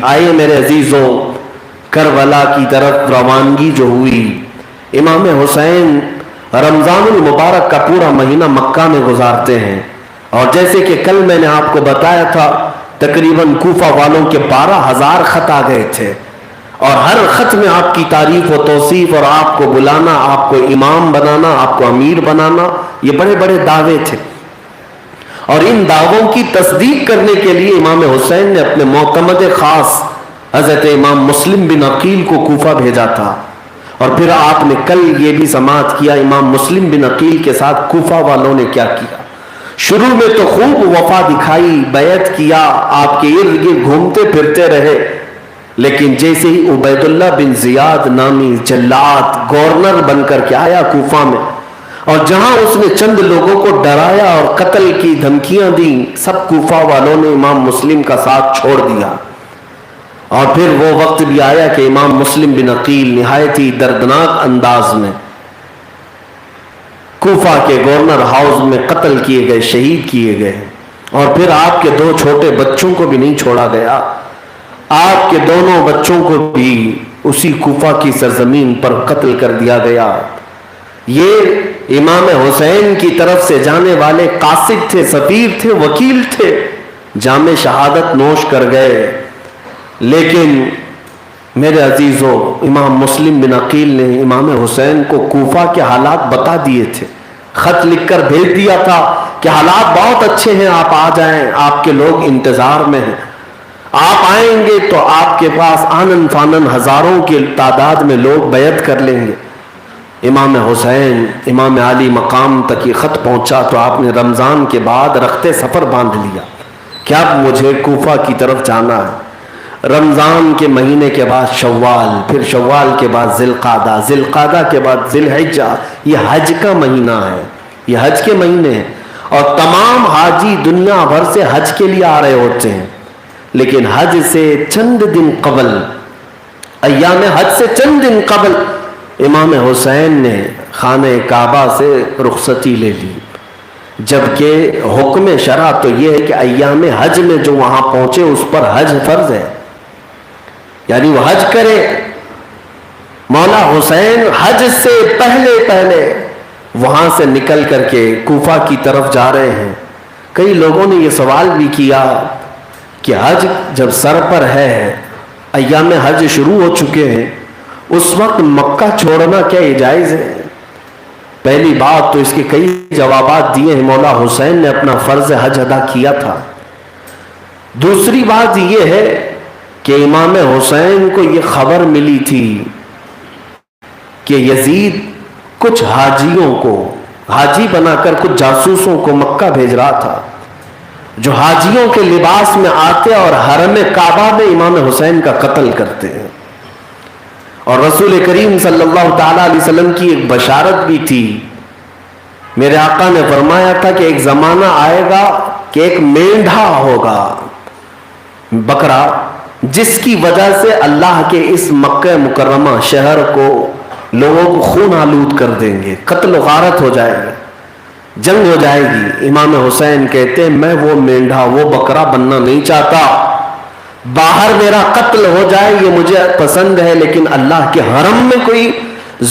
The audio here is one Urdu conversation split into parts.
آئے میرے عزیزوں، کربلا کی طرف روانگی جو ہوئی، امام حسین رمضان المبارک کا پورا مہینہ مکہ میں گزارتے ہیں، اور جیسے کہ کل میں نے آپ کو بتایا تھا تقریباً کوفہ والوں کے 12,000 خط آ گئے تھے، اور ہر خط میں آپ کی تعریف و توصیف اور آپ کو بلانا، آپ کو امام بنانا، آپ کو امیر بنانا، یہ بڑے بڑے دعوے تھے۔ اور ان دعووں کی تصدیق کرنے کے لیے امام حسین نے اپنے معتمد خاص حضرت امام مسلم بن عقیل کو کوفہ بھیجا تھا، اور پھر آپ نے کل یہ بھی سماعت کیا امام مسلم بن عقیل کے ساتھ کوفہ والوں نے کیا کیا۔ شروع میں تو خوب وفا دکھائی، بیعت کیا، آپ کے ارد گرد گھومتے پھرتے رہے، لیکن جیسے ہی عبید اللہ بن زیاد نامی جلاد گورنر بن کر کے آیا کوفہ میں، اور جہاں اس نے چند لوگوں کو ڈرایا اور قتل کی دھمکیاں دیں، سب کوفہ والوں نے امام مسلم کا ساتھ چھوڑ دیا۔ اور پھر وہ وقت بھی آیا کہ امام مسلم بن عقیل نہایت ہی دردناک انداز میں کوفہ کے گورنر ہاؤس میں قتل کیے گئے، شہید کیے گئے، اور پھر آپ کے 2 چھوٹے بچوں کو بھی نہیں چھوڑا گیا، آپ کے دونوں بچوں کو بھی اسی کوفہ کی سرزمین پر قتل کر دیا گیا۔ یہ امام حسین کی طرف سے جانے والے قاصد تھے، سفیر تھے، وکیل تھے، جام شہادت نوش کر گئے۔ لیکن میرے عزیزوں، امام مسلم بن عقیل نے امام حسین کو کوفہ کے حالات بتا دیے تھے، خط لکھ کر بھیج دیا تھا کہ حالات بہت اچھے ہیں، آپ آ جائیں، آپ کے لوگ انتظار میں ہیں، آپ آئیں گے تو آپ کے پاس آنن فانن ہزاروں کی تعداد میں لوگ بیعت کر لیں گے۔ امام حسین امام علی مقام تک یہ خط پہنچا تو آپ نے رمضان کے بعد رخت سفر باندھ لیا کہ اب مجھے کوفہ کی طرف جانا ہے۔ رمضان کے مہینے کے بعد شوال، پھر شوال کے بعد ذی القعدہ، ذی القعدہ کے بعد ذی الحجہ، یہ حج کا مہینہ ہے، یہ حج کے مہینے ہیں، اور تمام حاجی دنیا بھر سے حج کے لیے آ رہے ہوتے ہیں، لیکن حج سے چند دن قبل، ایام حج سے چند دن قبل امام حسین نے خانہ کعبہ سے رخصتی لے لی، جبکہ حکم شرع تو یہ ہے کہ ایام حج میں جو وہاں پہنچے اس پر حج فرض ہے، یعنی وہ حج کرے۔ مولا حسین حج سے پہلے وہاں سے نکل کر کے کوفہ کی طرف جا رہے ہیں۔ کئی لوگوں نے یہ سوال بھی کیا کہ حج جب سر پر ہے، ایام حج شروع ہو چکے ہیں، اس وقت مکہ چھوڑنا کیا یہ جائز ہے؟ پہلی بات تو اس کے کئی جوابات دیے ہیں، مولا حسین نے اپنا فرض حج ادا کیا تھا۔ دوسری بات یہ ہے کہ امام حسین کو یہ خبر ملی تھی کہ یزید کچھ حاجیوں کو حاجی بنا کر کچھ جاسوسوں کو مکہ بھیج رہا تھا، جو حاجیوں کے لباس میں آتے اور حرم کعبہ میں امام حسین کا قتل کرتے ہیں۔ اور رسول کریم صلی اللہ تعالیٰ علیہ وسلم کی ایک بشارت بھی تھی، میرے آقا نے فرمایا تھا کہ ایک زمانہ آئے گا کہ ایک مینڈھا ہوگا، بکرا، جس کی وجہ سے اللہ کے اس مکہ مکرمہ شہر کو لوگوں کو خون آلود کر دیں گے، قتل و غارت ہو جائے گا، جنگ ہو جائے گی۔ امام حسین کہتے ہیں میں وہ مینڈھا، وہ بکرا بننا نہیں چاہتا، باہر میرا قتل ہو جائے یہ مجھے پسند ہے، لیکن اللہ کے حرم میں کوئی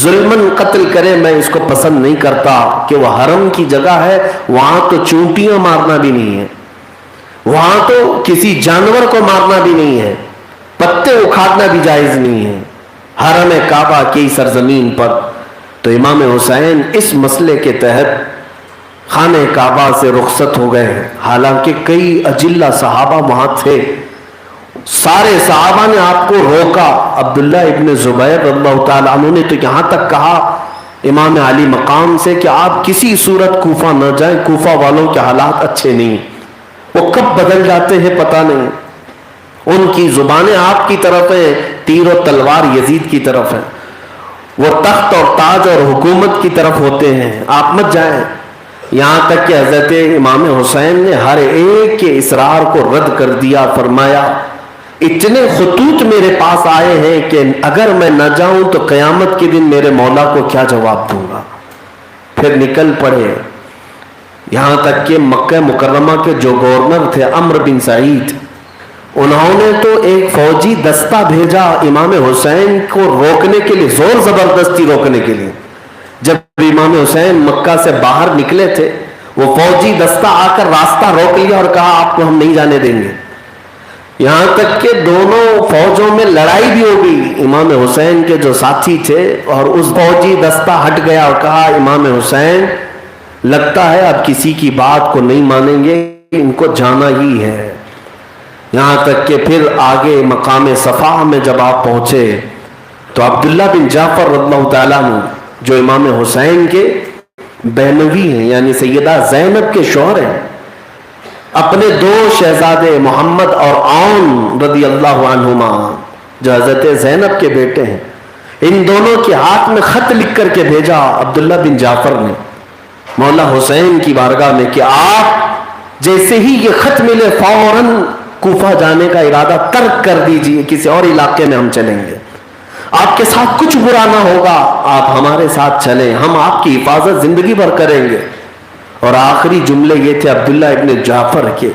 ظلمن قتل کرے میں اس کو پسند نہیں کرتا، کہ وہ حرم کی جگہ ہے، وہاں تو چونٹیاں مارنا بھی نہیں ہے، وہاں تو کسی جانور کو مارنا بھی نہیں ہے، پتے اکھاڑنا بھی جائز نہیں ہے، حرم کعبہ کی سرزمین پر۔ تو امام حسین اس مسئلے کے تحت خانہ کعبہ سے رخصت ہو گئے ہیں، حالانکہ کئی اجلہ صحابہ وہاں تھے، سارے صحابہ نے آپ کو روکا۔ عبداللہ ابن زبیر رضی اللہ تعالیٰ عنہ نے تو یہاں تک کہا امام علی مقام سے کہ آپ کسی صورت کوفہ نہ جائیں، کوفہ والوں کے حالات اچھے نہیں، وہ کب بدل جاتے ہیں پتہ نہیں، ان کی زبانیں آپ کی طرف ہیں، تیر و تلوار یزید کی طرف ہے، وہ تخت اور تاج اور حکومت کی طرف ہوتے ہیں، آپ مت جائیں۔ یہاں تک کہ حضرت امام حسین نے ہر ایک کے اصرار کو رد کر دیا، فرمایا اتنے خطوط میرے پاس آئے ہیں کہ اگر میں نہ جاؤں تو قیامت کے دن میرے مولا کو کیا جواب دوں گا۔ پھر نکل پڑے، یہاں تک کہ مکہ مکرمہ کے جو گورنر تھے عمرو بن سعید، انہوں نے تو ایک فوجی دستہ بھیجا امام حسین کو روکنے کے لیے، زور زبردستی روکنے کے لیے. جب امام حسین مکہ سے باہر نکلے تھے، وہ فوجی دستہ آ کر راستہ روک لیا اور کہا آپ کو ہم نہیں جانے دیں گے. یہاں تک کہ دونوں فوجوں میں لڑائی بھی ہو گئی. امام حسین کے جو ساتھی تھے اور اس فوجی دستہ ہٹ گیا اور کہا امام حسین لگتا ہے اب کسی کی بات کو نہیں مانیں گے، ان کو جانا ہی ہے. یہاں تک کہ پھر آگے مقام صفا میں جب آپ پہنچے تو عبداللہ بن جعفر رضی اللہ تعالیٰ عنہ جو امام حسین کے بہنوی ہیں، یعنی سیدہ زینب کے شوہر ہیں، اپنے دو شہزادے محمد اور عون رضی اللہ عنہما جو حضرت زینب کے بیٹے ہیں، ان دونوں کے ہاتھ میں خط لکھ کر کے بھیجا عبداللہ بن جعفر نے مولا حسین کی بارگاہ میں کہ آپ جیسے ہی یہ خط ملے فوراً کوفہ جانے کا ارادہ ترک کر دیجئے، کسی اور علاقے میں ہم چلیں گے، آپ کے ساتھ کچھ برا نہ ہوگا، آپ ہمارے ساتھ چلیں، ہم آپ کی حفاظت زندگی بھر کریں گے. اور آخری جملے یہ تھے عبداللہ ابن جعفر کے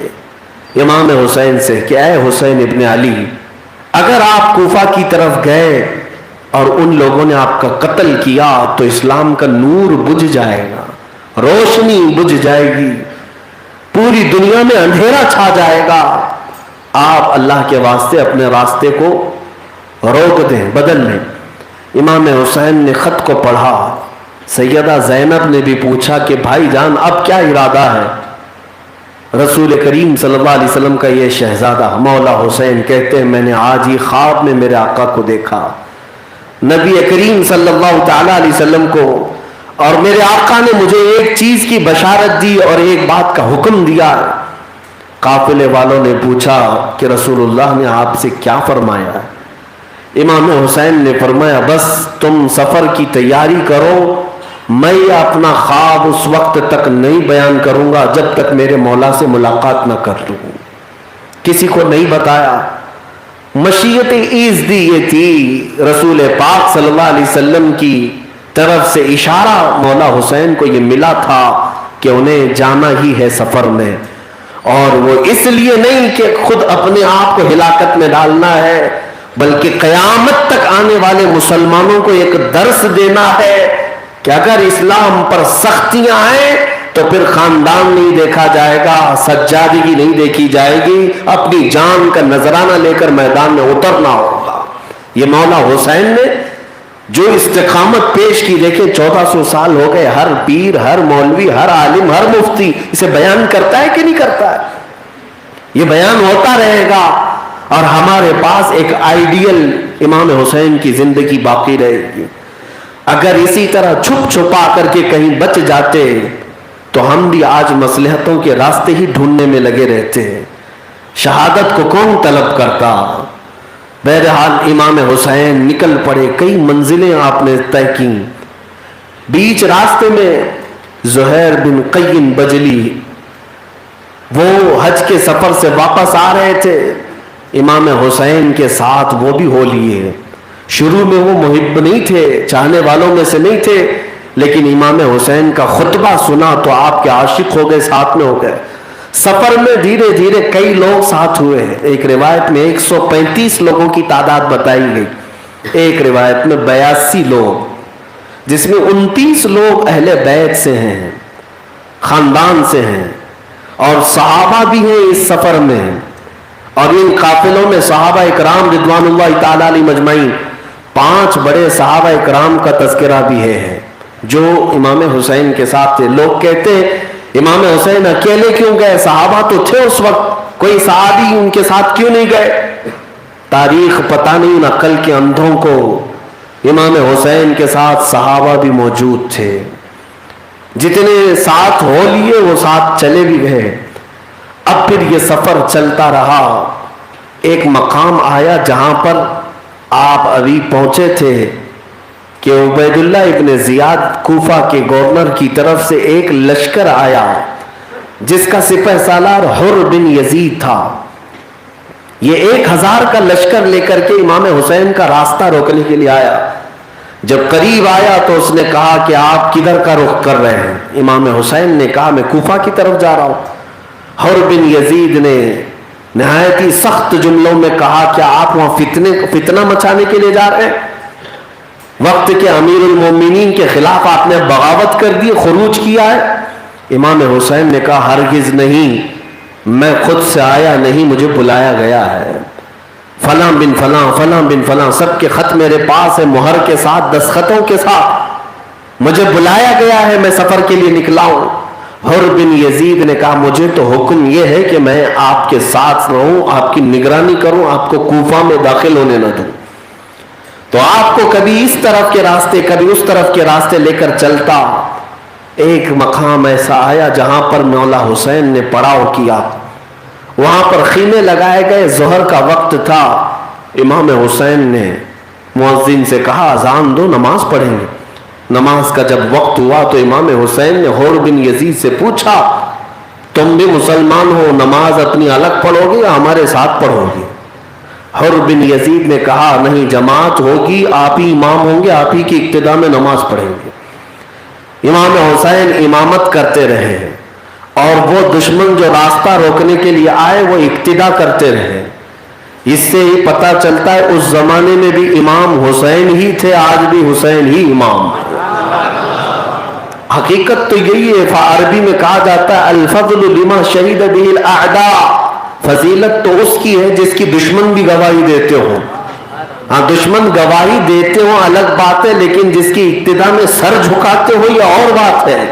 امام حسین سے کہ اے حسین ابن علی، اگر آپ کوفہ کی طرف گئے اور ان لوگوں نے آپ کا قتل کیا تو اسلام کا نور بجھ جائے گا، روشنی بجھ جائے گی، پوری دنیا میں اندھیرا چھا جائے گا. آپ اللہ کے واسطے اپنے راستے کو روک دیں، بدل لیں. امام حسین نے خط کو پڑھا. سیدہ زینب نے بھی پوچھا کہ بھائی جان اب کیا ارادہ ہے؟ رسول کریم صلی اللہ علیہ وسلم کا یہ شہزادہ مولا حسین کہتے ہیں میں نے آج ہی خواب میں میرے آقا کو دیکھا، نبی کریم صلی اللہ تعالی علیہ وسلم کو، اور میرے آقا نے مجھے ایک چیز کی بشارت دی اور ایک بات کا حکم دیا. قافلے والوں نے پوچھا کہ رسول اللہ نے آپ سے کیا فرمایا ہے؟ امام حسین نے فرمایا بس تم سفر کی تیاری کرو، میں اپنا خواب اس وقت تک نہیں بیان کروں گا جب تک میرے مولا سے ملاقات نہ کر لوں. کسی کو نہیں بتایا. مشیت ایزدی یہ تھی، رسول پاک صلی اللہ علیہ وسلم کی طرف سے اشارہ مولا حسین کو یہ ملا تھا کہ انہیں جانا ہی ہے سفر میں، اور وہ اس لیے نہیں کہ خود اپنے آپ کو ہلاکت میں ڈالنا ہے، بلکہ قیامت تک آنے والے مسلمانوں کو ایک درس دینا ہے کہ اگر اسلام پر سختیاں آئیں تو پھر خاندان نہیں دیکھا جائے گا، سجادگی نہیں دیکھی جائے گی، اپنی جان کا نذرانہ لے کر میدان میں اترنا ہوگا. یہ مولا حسین نے جو استقامت پیش کی، دیکھیں 1400 سال ہو گئے، ہر پیر، ہر مولوی، ہر عالم، ہر مفتی اسے بیان کرتا ہے کہ نہیں کرتا ہے؟ یہ بیان ہوتا رہے گا اور ہمارے پاس ایک آئیڈیل امام حسین کی زندگی باقی رہے گی. اگر اسی طرح چھپ چھپا کر کے کہیں بچ جاتے تو ہم بھی آج مصلحتوں کے راستے ہی ڈھونڈنے میں لگے رہتے. شہادت کو کون طلب کرتا؟ بہرحال امام حسین نکل پڑے. کئی منزلیں آپ نے طے کی. بیچ راستے میں زہیر بن قیم بجلی وہ حج کے سفر سے واپس آ رہے تھے، امام حسین کے ساتھ وہ بھی ہو لیے. شروع میں وہ محب نہیں تھے، چاہنے والوں میں سے نہیں تھے، لیکن امام حسین کا خطبہ سنا تو آپ کے عاشق ہو گئے، ساتھ میں ہو گئے. سفر میں دھیرے دھیرے کئی لوگ ساتھ ہوئے. ایک روایت میں 135 لوگوں کی تعداد بتائی گئی، ایک روایت میں 82 لوگ، جس میں 29 لوگ اہل بیت سے ہیں، خاندان سے ہیں، اور صحابہ بھی ہیں اس سفر میں. اور ان قافلوں میں صحابہ اکرام رضوان اللہ تعالی علیہ مجمعین، 5 بڑے صحابہ اکرام کا تذکرہ بھی ہے جو امام حسین کے ساتھ تھے. لوگ کہتے ہیں امام حسین اکیلے کیوں گئے؟ صحابہ تو تھے اس وقت، کوئی صحابی ان کے ساتھ کیوں نہیں گئے؟ تاریخ پتہ نہیں، ان عقل کے اندھوں کو امام حسین کے ساتھ صحابہ بھی موجود تھے. جتنے ساتھ ہو لیے وہ ساتھ چلے بھی گئے. اب پھر یہ سفر چلتا رہا. ایک مقام آیا جہاں پر آپ ابھی پہنچے تھے کہ عبید اللہ ابن زیاد کوفہ کے گورنر کی طرف سے ایک لشکر آیا جس کا سپہ سالار حر بن یزید تھا. یہ 1000 کا لشکر لے کر کے امام حسین کا راستہ روکنے کے لیے آیا. جب قریب آیا تو اس نے کہا کہ آپ کدھر کا رخ کر رہے ہیں؟ امام حسین نے کہا میں کوفہ کی طرف جا رہا ہوں. حر بن یزید نے نہایت ہی سخت جملوں میں کہا کیا آپ وہاں فتنہ مچانے کے لیے جا رہے ہیں؟ وقت کے امیر المومنین کے خلاف آپ نے بغاوت کر دی، خروج کیا ہے؟ امام حسین نے کہا ہرگز نہیں، میں خود سے آیا نہیں، مجھے بلایا گیا ہے، فلاں بن فلاں فلاں بن فلاں سب کے خط میرے پاس ہے، مہر کے ساتھ، دستخطوں کے ساتھ، مجھے بلایا گیا ہے، میں سفر کے لیے نکلا ہوں۔ حر بن یزید نے کہا مجھے تو حکم یہ ہے کہ میں آپ کے ساتھ رہوں، آپ کی نگرانی کروں، آپ کو کوفہ میں داخل ہونے نہ دوں۔ تو آپ کو کبھی اس طرف کے راستے کبھی اس طرف کے راستے لے کر چلتا۔ ایک مقام ایسا آیا جہاں پر مولا حسین نے پڑاؤ کیا، وہاں پر خیمے لگائے گئے، ظہر کا وقت تھا۔ امام حسین نے مؤذن سے کہا اذان دو، نماز پڑھیں گے۔ نماز کا جب وقت ہوا تو امام حسین نے حر بن یزید سے پوچھا تم بھی مسلمان ہو، نماز اپنی الگ پڑھو گے یا ہمارے ساتھ پڑھو گے؟ حر بن یزید نے کہا نہیں، جماعت ہوگی، آپ ہی امام ہوں گے، آپ ہی کی ابتدا میں نماز پڑھیں گے۔ امام حسین امامت کرتے رہے اور وہ دشمن جو راستہ روکنے کے لیے آئے وہ ابتدا کرتے رہے۔ اس سے ہی پتہ چلتا ہے اس زمانے میں بھی امام حسین ہی تھے، آج بھی حسین ہی امام ہے۔ حقیقت تو یہی ہے، عربی میں کہا جاتا ہے الفضل لما شہید به الاعداء، فضیلت تو اس کی ہے جس کی دشمن بھی گواہی دیتے ہو۔ ہاں دشمن گواہی دیتے ہو الگ بات ہے، لیکن جس کی ابتدا میں سر جھکاتے ہو یہ اور بات ہے۔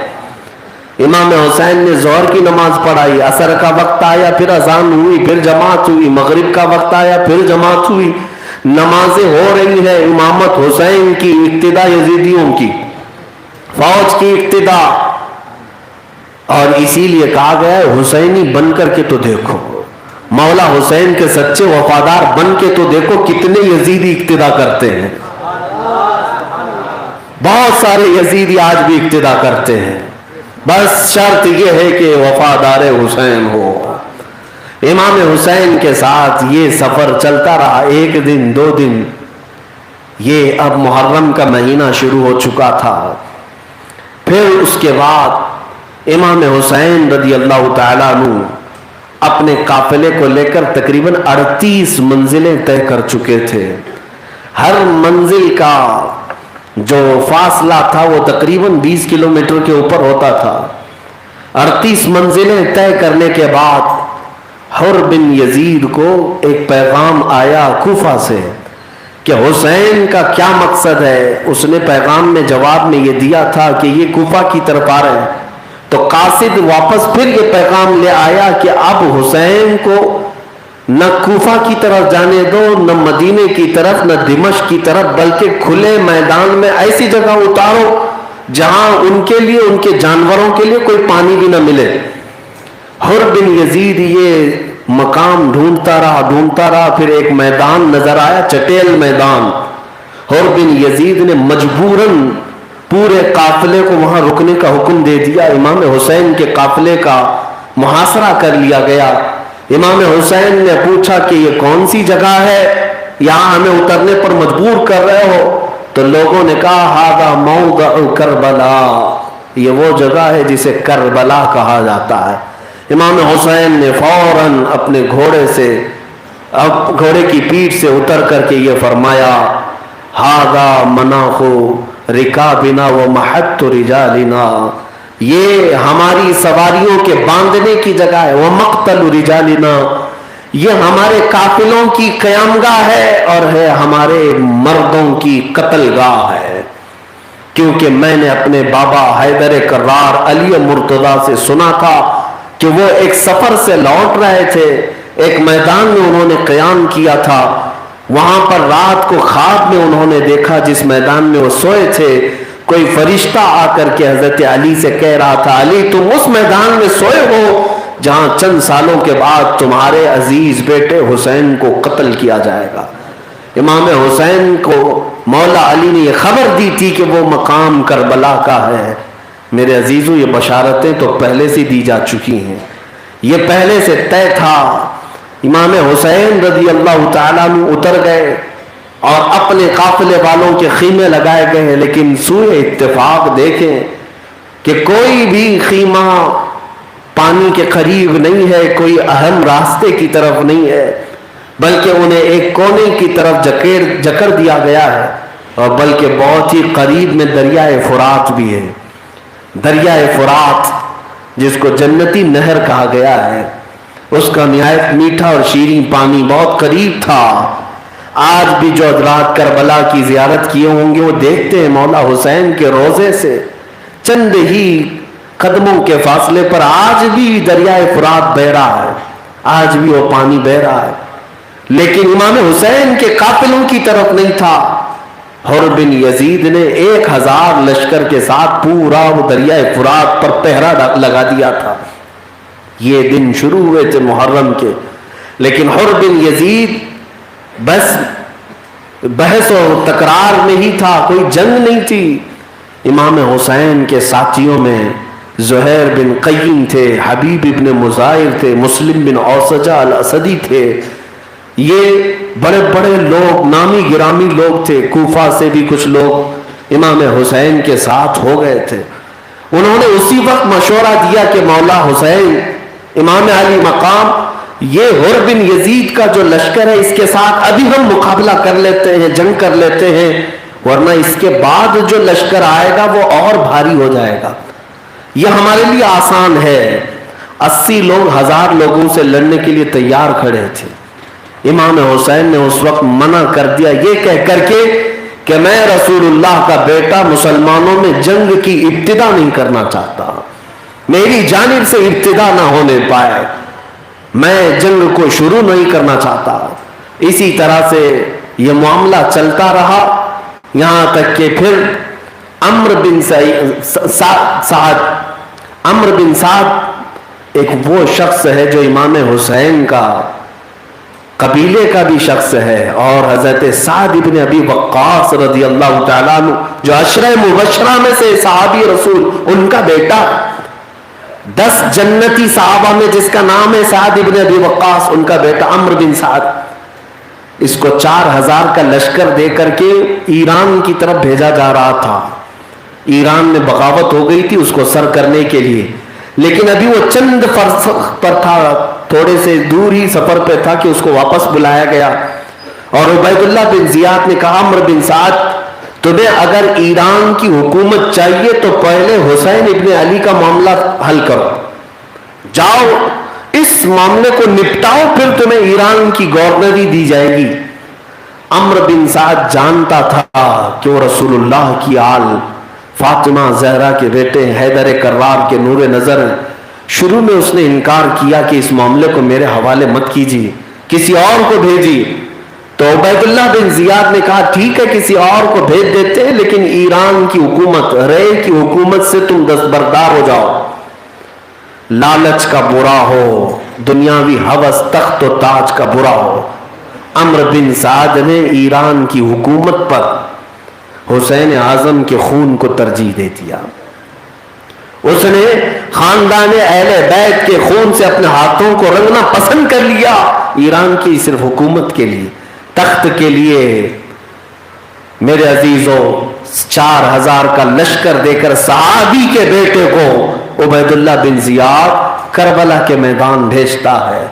امام حسین نے ظہر کی نماز پڑھائی، عصر کا وقت آیا پھر اذان ہوئی، پھر جماعت ہوئی، مغرب کا وقت آیا پھر جماعت ہوئی، نمازیں ہو رہی ہیں، امامت حسین کی، ابتدا یزیدیوں کی، فوج کی ابتدا۔ اور اسی لیے کہا گیا ہے حسینی بن کر کے تو دیکھو، مولا حسین کے سچے وفادار بن کے تو دیکھو کتنے یزیدی اقتدا کرتے ہیں۔ بہت سارے یزیدی آج بھی اقتدا کرتے ہیں، بس شرط یہ ہے کہ وفادار حسین ہو۔ امام حسین کے ساتھ یہ سفر چلتا رہا، ایک دن دو دن، یہ اب محرم کا مہینہ شروع ہو چکا تھا۔ پھر اس کے بعد امام حسین رضی اللہ تعالیٰ عنہ اپنے قافلے کو لے کر تقریباً 38 منزلیں طے کر چکے تھے۔ ہر منزل کا جو فاصلہ تھا وہ تقریباً 20 کلومیٹر کے اوپر ہوتا تھا۔ 38 منزلیں طے کرنے کے بعد حر بن یزید کو ایک پیغام آیا کوفہ سے کہ حسین کا کیا مقصد ہے۔ اس نے پیغام میں جواب میں یہ دیا تھا کہ یہ کوفہ کی طرف آ رہے ہیں، تو قاصد واپس پھر یہ پیغام لے آیا کہ اب حسین کو نہ کوفہ کی طرف جانے دو، نہ مدینے کی طرف، نہ دمشق کی طرف، بلکہ کھلے میدان میں ایسی جگہ اتارو جہاں ان کے لیے، ان کے جانوروں کے لیے کوئی پانی بھی نہ ملے۔ حر بن یزید یہ مقام ڈھونڈتا رہا، پھر ایک میدان نظر آیا، چٹیل میدان۔ حر بن یزید نے مجبوراً پورے قافلے کو وہاں رکنے کا حکم دے دیا۔ امام حسین کے قافلے کا محاصرہ کر لیا گیا۔ امام حسین نے پوچھا کہ یہ کون سی جگہ ہے، یہاں ہمیں اترنے پر مجبور کر رہے ہو؟ تو لوگوں نے کہا ھذا موضع کربلا، یہ وہ جگہ ہے جسے کربلا کہا جاتا ہے۔ امام حسین نے فوراً اپنے گھوڑے کی پیٹھ سے اتر کر کے یہ فرمایا ھذا مناخ رکابنا ومحط رجالنا، یہ ہماری سواریوں کے باندھنے کی جگہ ہے، ومقتل رجالنا، یہ ہمارے قافلوں کی قیامگاہ ہے اور ہے ہمارے مردوں کی قتل گاہ ہے۔ کیونکہ میں نے اپنے بابا حیدر کرار علی مرتضیٰ سے سنا تھا کہ وہ ایک سفر سے لوٹ رہے تھے، ایک میدان میں انہوں نے قیام کیا تھا، وہاں پر رات کو خواب میں انہوں نے دیکھا جس میدان میں وہ سوئے تھے، کوئی فرشتہ آ کر کے حضرت علی سے کہہ رہا تھا علی تم اس میدان میں سوئے ہو جہاں چند سالوں کے بعد تمہارے عزیز بیٹے حسین کو قتل کیا جائے گا۔ امام حسین کو مولا علی نے یہ خبر دی تھی کہ وہ مقام کربلا کا ہے۔ میرے عزیزوں یہ بشارتیں تو پہلے سے دی جا چکی ہیں، یہ پہلے سے طے تھا۔ امام حسین رضی اللہ تعالیٰ عنہ اتر گئے اور اپنے قافلے والوں کے خیمے لگائے گئے ہیں، لیکن سوئے اتفاق دیکھیں کہ کوئی بھی خیمہ پانی کے قریب نہیں ہے، کوئی اہم راستے کی طرف نہیں ہے، بلکہ انہیں ایک کونے کی طرف جکڑ دیا گیا ہے، اور بلکہ بہت ہی قریب میں دریائے فرات بھی ہے۔ دریائے فرات جس کو جنتی نہر کہا گیا ہے، اس کا نہایت میٹھا اور شیریں پانی بہت قریب تھا۔ آج بھی جو حضرات کربلا کی زیارت کیے ہوں گے وہ دیکھتے ہیں مولا حسین کے روضے سے چند ہی قدموں کے فاصلے پر آج بھی دریائے فرات بہہ رہا ہے، آج بھی وہ پانی بہہ رہا ہے، لیکن امام حسین کے قافلوں کی طرف نہیں تھا۔ حر بن یزید نے 1000 لشکر کے ساتھ پورا وہ دریائے فرات پر پہرا لگا دیا تھا۔ یہ دن شروع ہوئے تھے محرم کے، لیکن حر بن یزید بس بحث و تکرار میں ہی تھا، کوئی جنگ نہیں تھی۔ امام حسین کے ساتھیوں میں زہیر بن قیم تھے، حبیب ابن مظاہر تھے، مسلم بن اوسجہ الاسدی تھے، یہ بڑے بڑے لوگ، نامی گرامی لوگ تھے۔ کوفہ سے بھی کچھ لوگ امام حسین کے ساتھ ہو گئے تھے۔ انہوں نے اسی وقت مشورہ دیا کہ مولا حسین، امام علی مقام، یہ حر بن یزید کا جو لشکر ہے اس کے ساتھ ابھی ہم مقابلہ کر لیتے ہیں، جنگ کر لیتے ہیں، ورنہ اس کے بعد جو لشکر آئے گا وہ اور بھاری ہو جائے گا۔ یہ ہمارے لیے آسان ہے۔ 80 لوگ 1000 لوگوں سے لڑنے کے لیے تیار کھڑے تھے۔ امام حسین نے اس وقت منع کر دیا یہ کہہ کر کے کہ میں رسول اللہ کا بیٹا مسلمانوں میں جنگ کی ابتدا نہیں کرنا چاہتا، میری جانب سے ابتدا نہ ہونے پائے، میں جنگ کو شروع نہیں کرنا چاہتا۔ اسی طرح سے یہ معاملہ چلتا رہا، یہاں تک کہ پھر عمرو بن سعد ایک وہ شخص ہے جو امام حسین کا قبیلے کا بھی شخص ہے، اور حضرت سعد ابن ابی وقاص رضی اللہ تعالیٰ عنہ جو عشرہ مبشرہ میں سے صحابی رسول، ان کا بیٹا، 10 جنتی صحابہ میں جس کا نام ہے سعد ابن ابی وقاص، ان کا بیٹا عمرو بن سعد، اس کو 4000 کا لشکر دے کر کے ایران کی طرف بھیجا جا رہا تھا۔ ایران میں بغاوت ہو گئی تھی اس کو سر کرنے کے لیے، لیکن ابھی وہ چند فرسخ پر تھا، تھوڑے سے دور ہی سفر پہ تھا کہ اس کو واپس بلایا گیا، اور عبید اللہ بن زیاد نے کہا عمرو بن سعد، تمہیں اگر ایران کی حکومت چاہیے تو پہلے حسین ابن علی کا معاملہ حل کرو، جاؤ اس معاملے کو نپٹاؤ، پھر تمہیں ایران کی گورنری دی جائے گی۔ عمرو بن سعد جانتا تھا کہ وہ رسول اللہ کی آل فاطمہ زہرا کے بیٹے حیدر کرار کے نور نظر ہیں۔ شروع میں اس نے انکار کیا کہ اس معاملے کو میرے حوالے مت کیجیے، کسی اور کو بھیجیے، تو عبید اللہ بن زیاد نے کہا ٹھیک ہے کسی اور کو بھیج دیتے ہیں، لیکن ایران کی حکومت، رے کی حکومت سے تم دستبردار ہو جاؤ، لالچ کا برا ہو، دنیاوی ہوس تخت و تاج کا برا ہو۔ عمرو بن سعد نے ایران کی حکومت پر حسین اعظم کے خون کو ترجیح دے دیا۔ اس نے خاندان اہل بیت کے خون سے اپنے ہاتھوں کو رنگنا پسند کر لیا، ایران کی صرف حکومت کے لیے، تخت کے لیے۔ میرے عزیزوں، 4000 کا لشکر دے کر صحابی کے بیٹے کو عبید اللہ بن زیاد کربلا کے میدان بھیجتا ہے،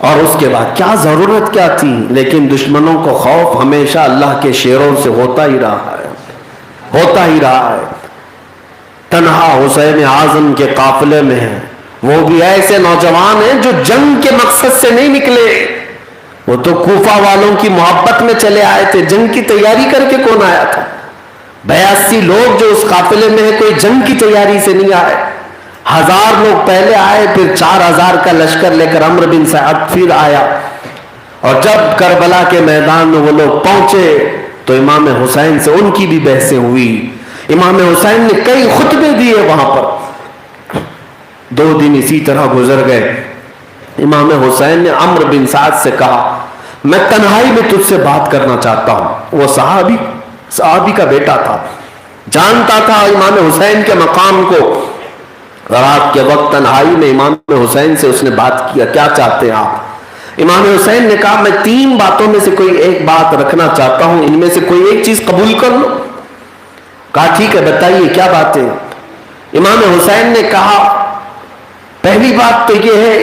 اور اس کے بعد کیا ضرورت کیا تھی، لیکن دشمنوں کو خوف ہمیشہ اللہ کے شیروں سے ہوتا ہی رہا ہے، ہوتا ہی رہا ہے۔ تنہا حسین اعظم کے قافلے میں ہیں، وہ بھی ایسے نوجوان ہیں جو جنگ کے مقصد سے نہیں نکلے، وہ تو کوفہ والوں کی محبت میں چلے آئے تھے، جنگ کی تیاری کر کے کون آیا تھا؟ 82 لوگ جو اس قافلے میں ہیں کوئی جنگ کی تیاری سے نہیں آئے، 1000 لوگ پہلے آئے، پھر 4000 کا لشکر لے کر عمرو بن سعد پھر آیا، اور جب کربلا کے میدان میں وہ لوگ پہنچے تو امام حسین سے ان کی بھی بحثیں ہوئی۔ امام حسین نے کئی خطبے دیے وہاں پر، 2 دن اسی طرح گزر گئے۔ امام حسین نے عمرو بن سعد سے کہا میں تنہائی میں تجھ سے بات کرنا چاہتا ہوں۔ وہ صحابی کا بیٹا تھا، جانتا تھا امام حسین کے مقام کو۔ رات کے وقت تنہائی میں امام حسین سے اس نے بات کیا، کیا چاہتے ہیں آپ؟ امام حسین نے کہا میں 3 باتوں میں سے کوئی ایک بات رکھنا چاہتا ہوں، ان میں سے کوئی ایک چیز قبول کر لو۔ کہا ٹھیک ہے بتائیے کیا بات ہے؟ امام حسین نے کہا پہلی بات تو یہ ہے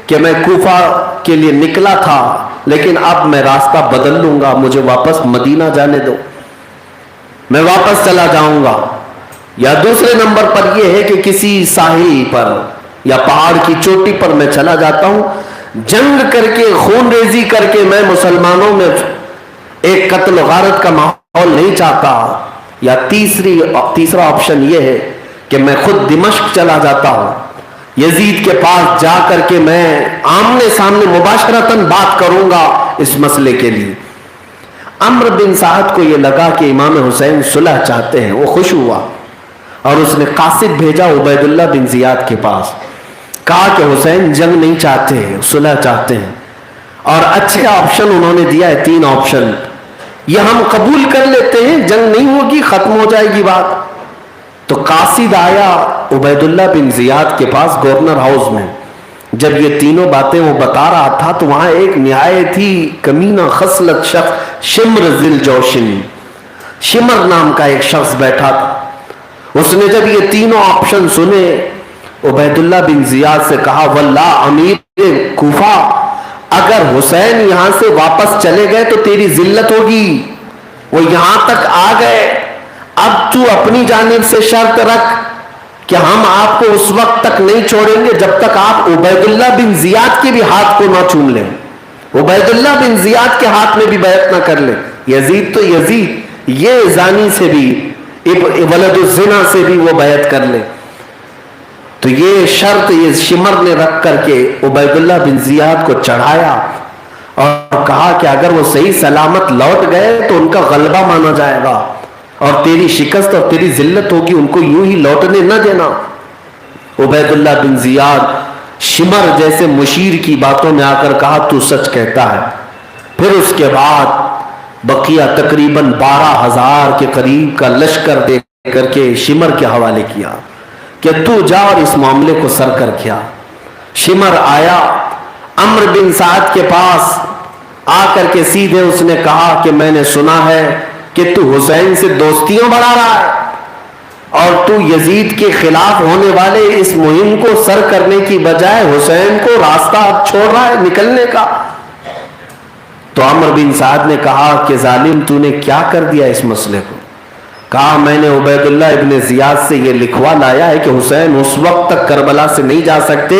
کہ میں کوفہ کے لیے نکلا تھا، لیکن اب میں راستہ بدل لوں گا، مجھے واپس مدینہ جانے دو، میں واپس چلا جاؤں گا۔ یا دوسرے نمبر پر یہ ہے کہ کسی ساحل پر یا پہاڑ کی چوٹی پر میں چلا جاتا ہوں، جنگ کر کے خون ریزی کر کے میں مسلمانوں میں ایک قتل و غارت کا ماحول نہیں چاہتا۔ یا تیسرا آپشن یہ ہے کہ میں خود دمشق چلا جاتا ہوں، یزید کے پاس جا کر کے میں آمنے سامنے مباشرتاً بات کروں گا اس مسئلے کے لیے۔ عمرو بن سعد کو یہ لگا کہ امام حسین صلح چاہتے ہیں، وہ خوش ہوا اور اس نے قاصد بھیجا عبید اللہ بن زیاد کے پاس، کہا کہ حسین جنگ نہیں چاہتے ہیں، صلح چاہتے ہیں، اور اچھے آپشن انہوں نے دیا ہے، 3 آپشن، یہ ہم قبول کر لیتے ہیں، جنگ نہیں ہوگی، ختم ہو جائے گی بات۔ تو قاصد آیا عبید اللہ بن زیاد کے پاس گورنر ہاؤس میں، جب یہ تینوں باتیں وہ بتا رہا تھا تو وہاں ایک نہایت ہی کمینہ خصلت شخص شمر ذی الجوشن، شمر نام کا ایک شخص بیٹھا تھا۔ اس نے جب یہ تینوں آپشن سنے، عبید اللہ بن زیاد سے کہا، واللہ امیر کوفہ، اگر حسین یہاں سے واپس چلے گئے تو تیری ذلت ہوگی، وہ یہاں تک آ گئے، اب تو اپنی جانب سے شرط رکھ کہ ہم آپ کو اس وقت تک نہیں چھوڑیں گے جب تک آپ عبید اللہ بن زیاد کے بھی ہاتھ کو نہ چوم لیں، عبید اللہ بن زیاد کے ہاتھ میں بھی بیعت نہ کر لیں۔ یزید تو یزید، یہ زانی سے بھی، ولد الزنا سے بھی وہ بیعت کر لے۔ تو یہ شرط یہ شمر نے رکھ کر کے عبید اللہ بن زیاد کو چڑھایا اور کہا کہ اگر وہ صحیح سلامت لوٹ گئے تو ان کا غلبہ مانا جائے گا اور تیری شکست اور تیری ذلت ہوگی، ان کو یوں ہی لوٹنے نہ دینا۔ عبید اللہ بن زیاد شمر جیسے مشیر کی باتوں میں آ کر کہا تو سچ کہتا ہے۔ پھر اس کے بعد بقیہ تقریباً 12,000 کے قریب کا لشکر دے کر کے شمر کے حوالے کیا کہ تو جا اور اس معاملے کو سر کر کیا۔ شمر آیا عمرو بن سعد کے پاس، آ کر کے سیدھے اس نے کہا کہ میں نے سنا ہے کہ تو حسین سے دوستیاں بڑھا رہا ہے اور تو یزید کے خلاف ہونے والے اس مہم کو سر کرنے کی بجائے حسین کو راستہ چھوڑ رہا ہے نکلنے کا۔ تو عمرو بن سعد نے کہا کہ ظالم تو نے کیا کر دیا اس مسئلے کو؟ کہا میں نے عبید اللہ ابن زیاد سے یہ لکھوا لایا ہے کہ حسین اس وقت تک کربلا سے نہیں جا سکتے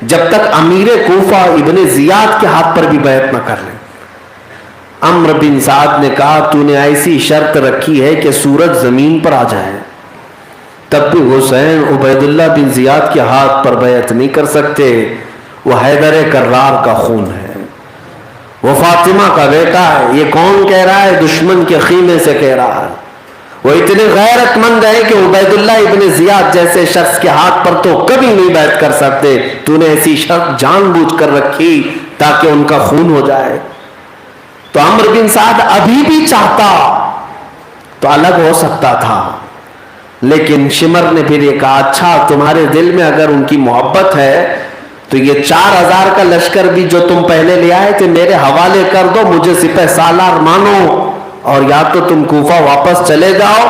جب تک امیر کوفہ ابن زیاد کے ہاتھ پر بھی بیعت نہ کر لیں۔ عمرو بن سعد نے کہا تو نے ایسی شرط رکھی ہے کہ سورج زمین پر آ جائے تب بھی حسین عبید اللہ بن زیاد کے ہاتھ پر بیعت نہیں کر سکتے، وہ حیدر کرار کا خون ہے، وہ فاطمہ کا بیٹا ہے۔ یہ کون کہہ رہا ہے؟ دشمن کے خیمے سے کہہ رہا ہے۔ وہ اتنے غیرت مند ہے کہ عبید اللہ ابن زیاد جیسے شخص کے ہاتھ پر تو کبھی نہیں بیعت کر سکتے، تو نے ایسی شرط جان بوجھ کر رکھی تاکہ ان کا خون ہو جائے۔ تو عمرو بن سعد ابھی بھی چاہتا تو الگ ہو سکتا تھا، لیکن شمر نے پھر یہ کہا اچھا تمہارے دل میں اگر ان کی محبت ہے تو یہ 4,000 کا لشکر بھی جو تم پہلے لے آئے تھے میرے حوالے کر دو، مجھے سپہ سالار مانو، اور یا تو تم کوفہ واپس چلے جاؤ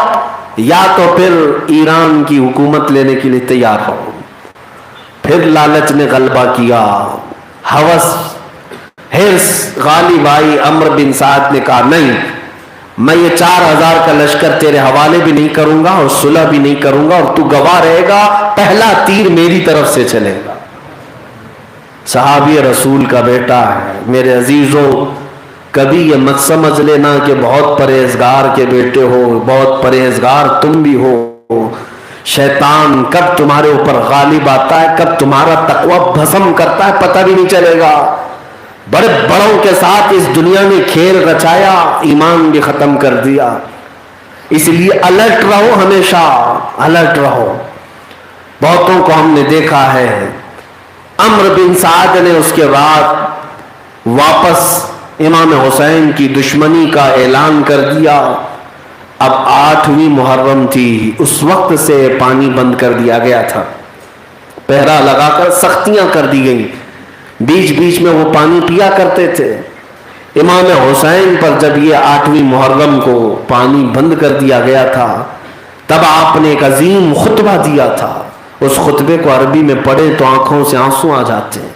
یا تو پھر ایران کی حکومت لینے کے لیے تیار ہو۔ پھر لالچ نے غلبہ کیا، ہوس حرص غالب آئی۔ عمرو بن سعد نے کہا نہیں، میں یہ 4,000 کا لشکر تیرے حوالے بھی نہیں کروں گا اور صلح بھی نہیں کروں گا، اور تو گواہ رہے گا، پہلا تیر میری طرف سے چلے گا۔ صحابی رسول کا بیٹا ہے۔ میرے عزیزوں، کبھی یہ مت سمجھ لینا کہ بہت پرہیزگار کے بیٹے ہو، بہت پرہیزگار تم بھی ہو، شیطان کب تمہارے اوپر غالب آتا ہے، کب تمہارا تقوی بھسم کرتا ہے پتہ بھی نہیں چلے گا۔ بڑے بڑوں کے ساتھ اس دنیا نے کھیل رچایا، ایمان بھی ختم کر دیا۔ اس لیے الرٹ رہو، ہمیشہ الرٹ رہو۔ بہتوں کو ہم نے دیکھا ہے، عمرو بن سعد نے اس کے بعد واپس امام حسین کی دشمنی کا اعلان کر دیا۔ اب 8ویں محرم تھی، اس وقت سے پانی بند کر دیا گیا تھا، پہرا لگا کر سختیاں کر دی گئیں، بیچ بیچ میں وہ پانی پیا کرتے تھے۔ امام حسین پر جب یہ 8ویں محرم کو پانی بند کر دیا گیا تھا، تب آپ نے ایک عظیم خطبہ دیا تھا۔ اس خطبے کو عربی میں پڑھیں تو آنکھوں سے آنسو آ جاتے ہیں.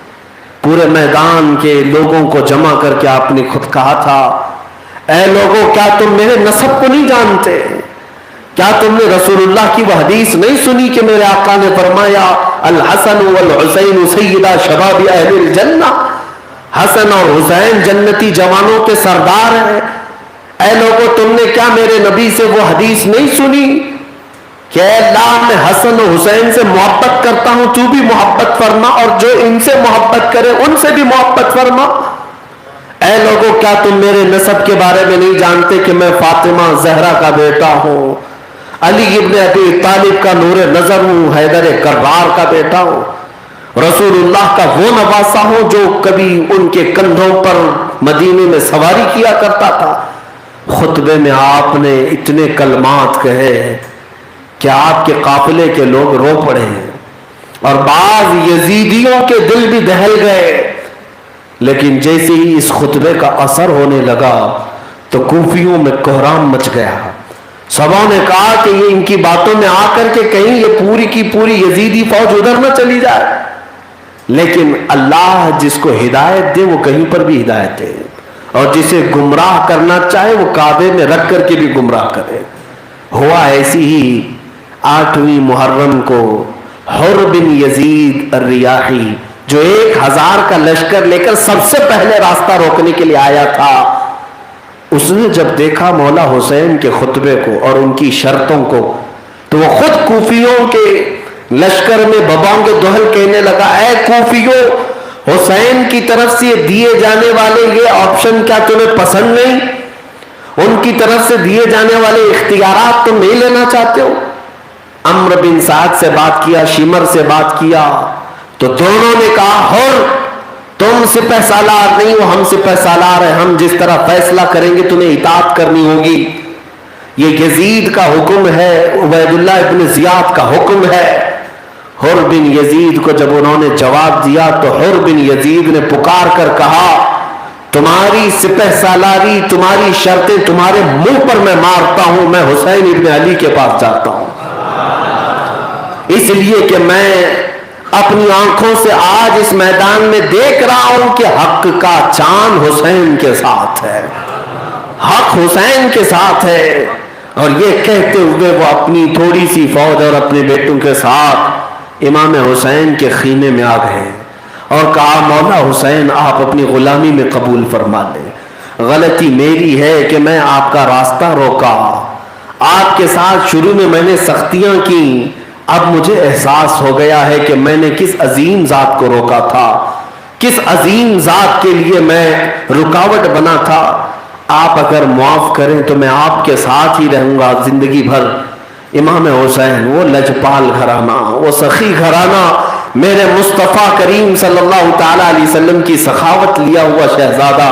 پورے میدان کے لوگوں کو جمع کر کے آپ نے خود کہا تھا, اے لوگوں, کیا تم میرے نسب کو نہیں جانتے؟ کیا تم نے رسول اللہ کی وہ حدیث نہیں سنی کہ میرے آقا نے فرمایا الحسن والحسین سیدا شباب اہل الجنہ, حسن اور حسین جنتی جوانوں کے سردار ہیں. اے لوگوں, تم نے کیا میرے نبی سے وہ حدیث نہیں سنی کہ اے اللہ, میں حسن و حسین سے محبت کرتا ہوں, تو بھی محبت فرما, اور جو ان سے محبت کرے ان سے بھی محبت فرما. اے لوگوں, کیا تم میرے نسب کے بارے میں نہیں جانتے کہ میں فاطمہ زہرا کا بیٹا ہوں, علی ابن ابی طالب کا نور نظر ہوں, حیدر کرار کا بیٹا ہوں, رسول اللہ کا وہ نواسا ہوں جو کبھی ان کے کندھوں پر مدینے میں سواری کیا کرتا تھا. خطبے میں آپ نے اتنے کلمات کہے کہ آپ کے قافلے کے لوگ رو پڑے ہیں, اور بعض یزیدیوں کے دل بھی دہل گئے. لیکن جیسے ہی اس خطبے کا اثر ہونے لگا تو کوفیوں میں کوہرام مچ گیا. سبوں نے کہا کہ یہ ان کی باتوں میں آ کر کے کہیں یہ پوری کی پوری یزیدی فوج ادھر نہ چلی جائے. لیکن اللہ جس کو ہدایت دے وہ کہیں پر بھی ہدایت دے, اور جسے گمراہ کرنا چاہے وہ کعبے میں رکھ کر کے بھی گمراہ کرے. ہوا ایسی ہی 8ویں محرم کو حر بن یزید الریاحی, جو 1000 کا لشکر لے کر سب سے پہلے راستہ روکنے کے لیے آیا تھا, اس نے جب دیکھا مولا حسین کے خطبے کو اور ان کی شرطوں کو, تو وہ خود کوفیوں کے لشکر میں ببانگ دہل کہنے لگا, اے کوفیوں, حسین کی طرف سے دیے جانے والے یہ آپشن کیا تمہیں پسند نہیں؟ ان کی طرف سے دیے جانے والے اختیارات تم نہیں لینا چاہتے ہو؟ عمرو بن سعد سے بات کیا, شمر سے بات کیا, تو دونوں نے کہا حر, تم سپہ سالار نہیں ہو, ہم سپہ سالار ہیں, ہم جس طرح فیصلہ کریں گے تمہیں اطاعت کرنی ہوگی. یہ یزید کا حکم ہے, عبید اللہ ابن زیاد کا حکم ہے. حر بن یزید کو جب انہوں نے جواب دیا تو حر بن یزید نے پکار کر کہا, تمہاری سپہ سالاری, تمہاری شرطیں تمہارے منہ پر میں مارتا ہوں, میں حسین ابن علی کے پاس جاتا ہوں, اس لیے کہ میں اپنی آنکھوں سے آج اس میدان میں دیکھ رہا ہوں کہ حق کا چاند حسین کے ساتھ ہے, حق حسین کے ساتھ ہے. اور یہ کہتے ہوئے وہ اپنی تھوڑی سی فوج اور اپنے بیٹوں کے ساتھ امام حسین کے خیمے میں آ گئے اور کہا, مولا حسین, آپ اپنی غلامی میں قبول فرما لیں. غلطی میری ہے کہ میں آپ کا راستہ روکا, آپ کے ساتھ شروع میں نے سختیاں کی, اب مجھے احساس ہو گیا ہے کہ میں نے کس عظیم ذات کو روکا تھا, کس عظیم ذات کے لیے میں رکاوٹ بنا تھا. آپ اگر معاف کریں تو میں آپ کے ساتھ ہی رہوں گا زندگی بھر. امام حسین, وہ لجپال گھرانہ, وہ سخی گھرانہ, میرے مصطفیٰ کریم صلی اللہ تعالی علیہ وسلم کی سخاوت لیا ہوا شہزادہ,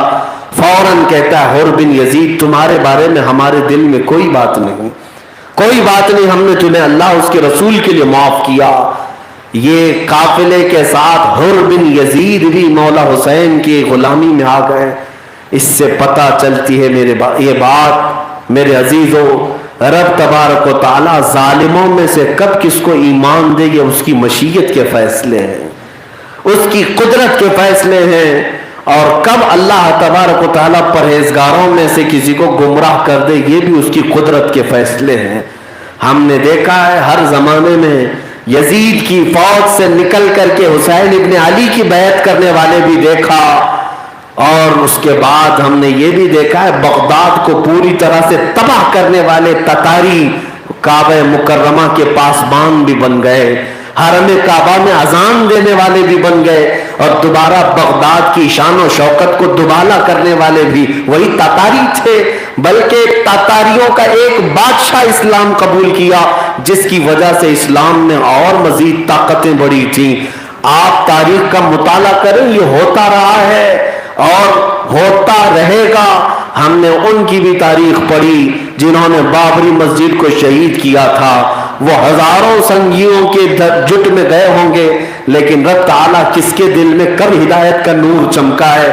فوراً کہتا ہے, حر بن یزید, تمہارے بارے میں ہمارے دل میں کوئی بات نہیں, کوئی بات نہیں, ہم نے تمہیں اللہ اس کے رسول کے لیے معاف کیا. یہ قافلے کے ساتھ حر بن یزید بھی مولا حسین کی غلامی میں آ گئے. اس سے پتہ چلتی ہے یہ بات میرے عزیزوں, رب تبارک و تعالی ظالموں میں سے کب کس کو ایمان دے یہ اس کی مشیت کے فیصلے ہیں, اس کی قدرت کے فیصلے ہیں, اور کب اللہ تبارک و تعالیٰ پرہیزگاروں میں سے کسی کو گمراہ کر دے یہ بھی اس کی قدرت کے فیصلے ہیں. ہم نے دیکھا ہے ہر زمانے میں یزید کی فوج سے نکل کر کے حسین ابن علی کی بیعت کرنے والے بھی دیکھا, اور اس کے بعد ہم نے یہ بھی دیکھا ہے بغداد کو پوری طرح سے تباہ کرنے والے تتاری کعبہ مکرمہ کے پاسبان بھی بن گئے, حرم کعبہ میں اذان دینے والے بھی بن گئے, اور دوبارہ بغداد کی شان و شوکت کو دوبالا کرنے والے بھی وہی تاتاری تھے. بلکہ تاتاریوں کا ایک بادشاہ اسلام قبول کیا جس کی وجہ سے اسلام میں اور مزید طاقتیں بڑھی تھیں. آپ تاریخ کا مطالعہ کریں, یہ ہوتا رہا ہے اور ہوتا رہے گا. ہم نے ان کی بھی تاریخ پڑھی جنہوں نے بابری مسجد کو شہید کیا تھا, وہ ہزاروں سنگیوں کے جٹ میں گئے ہوں گے, لیکن رب تعالیٰ کس کے دل میں کب ہدایت کا نور چمکا ہے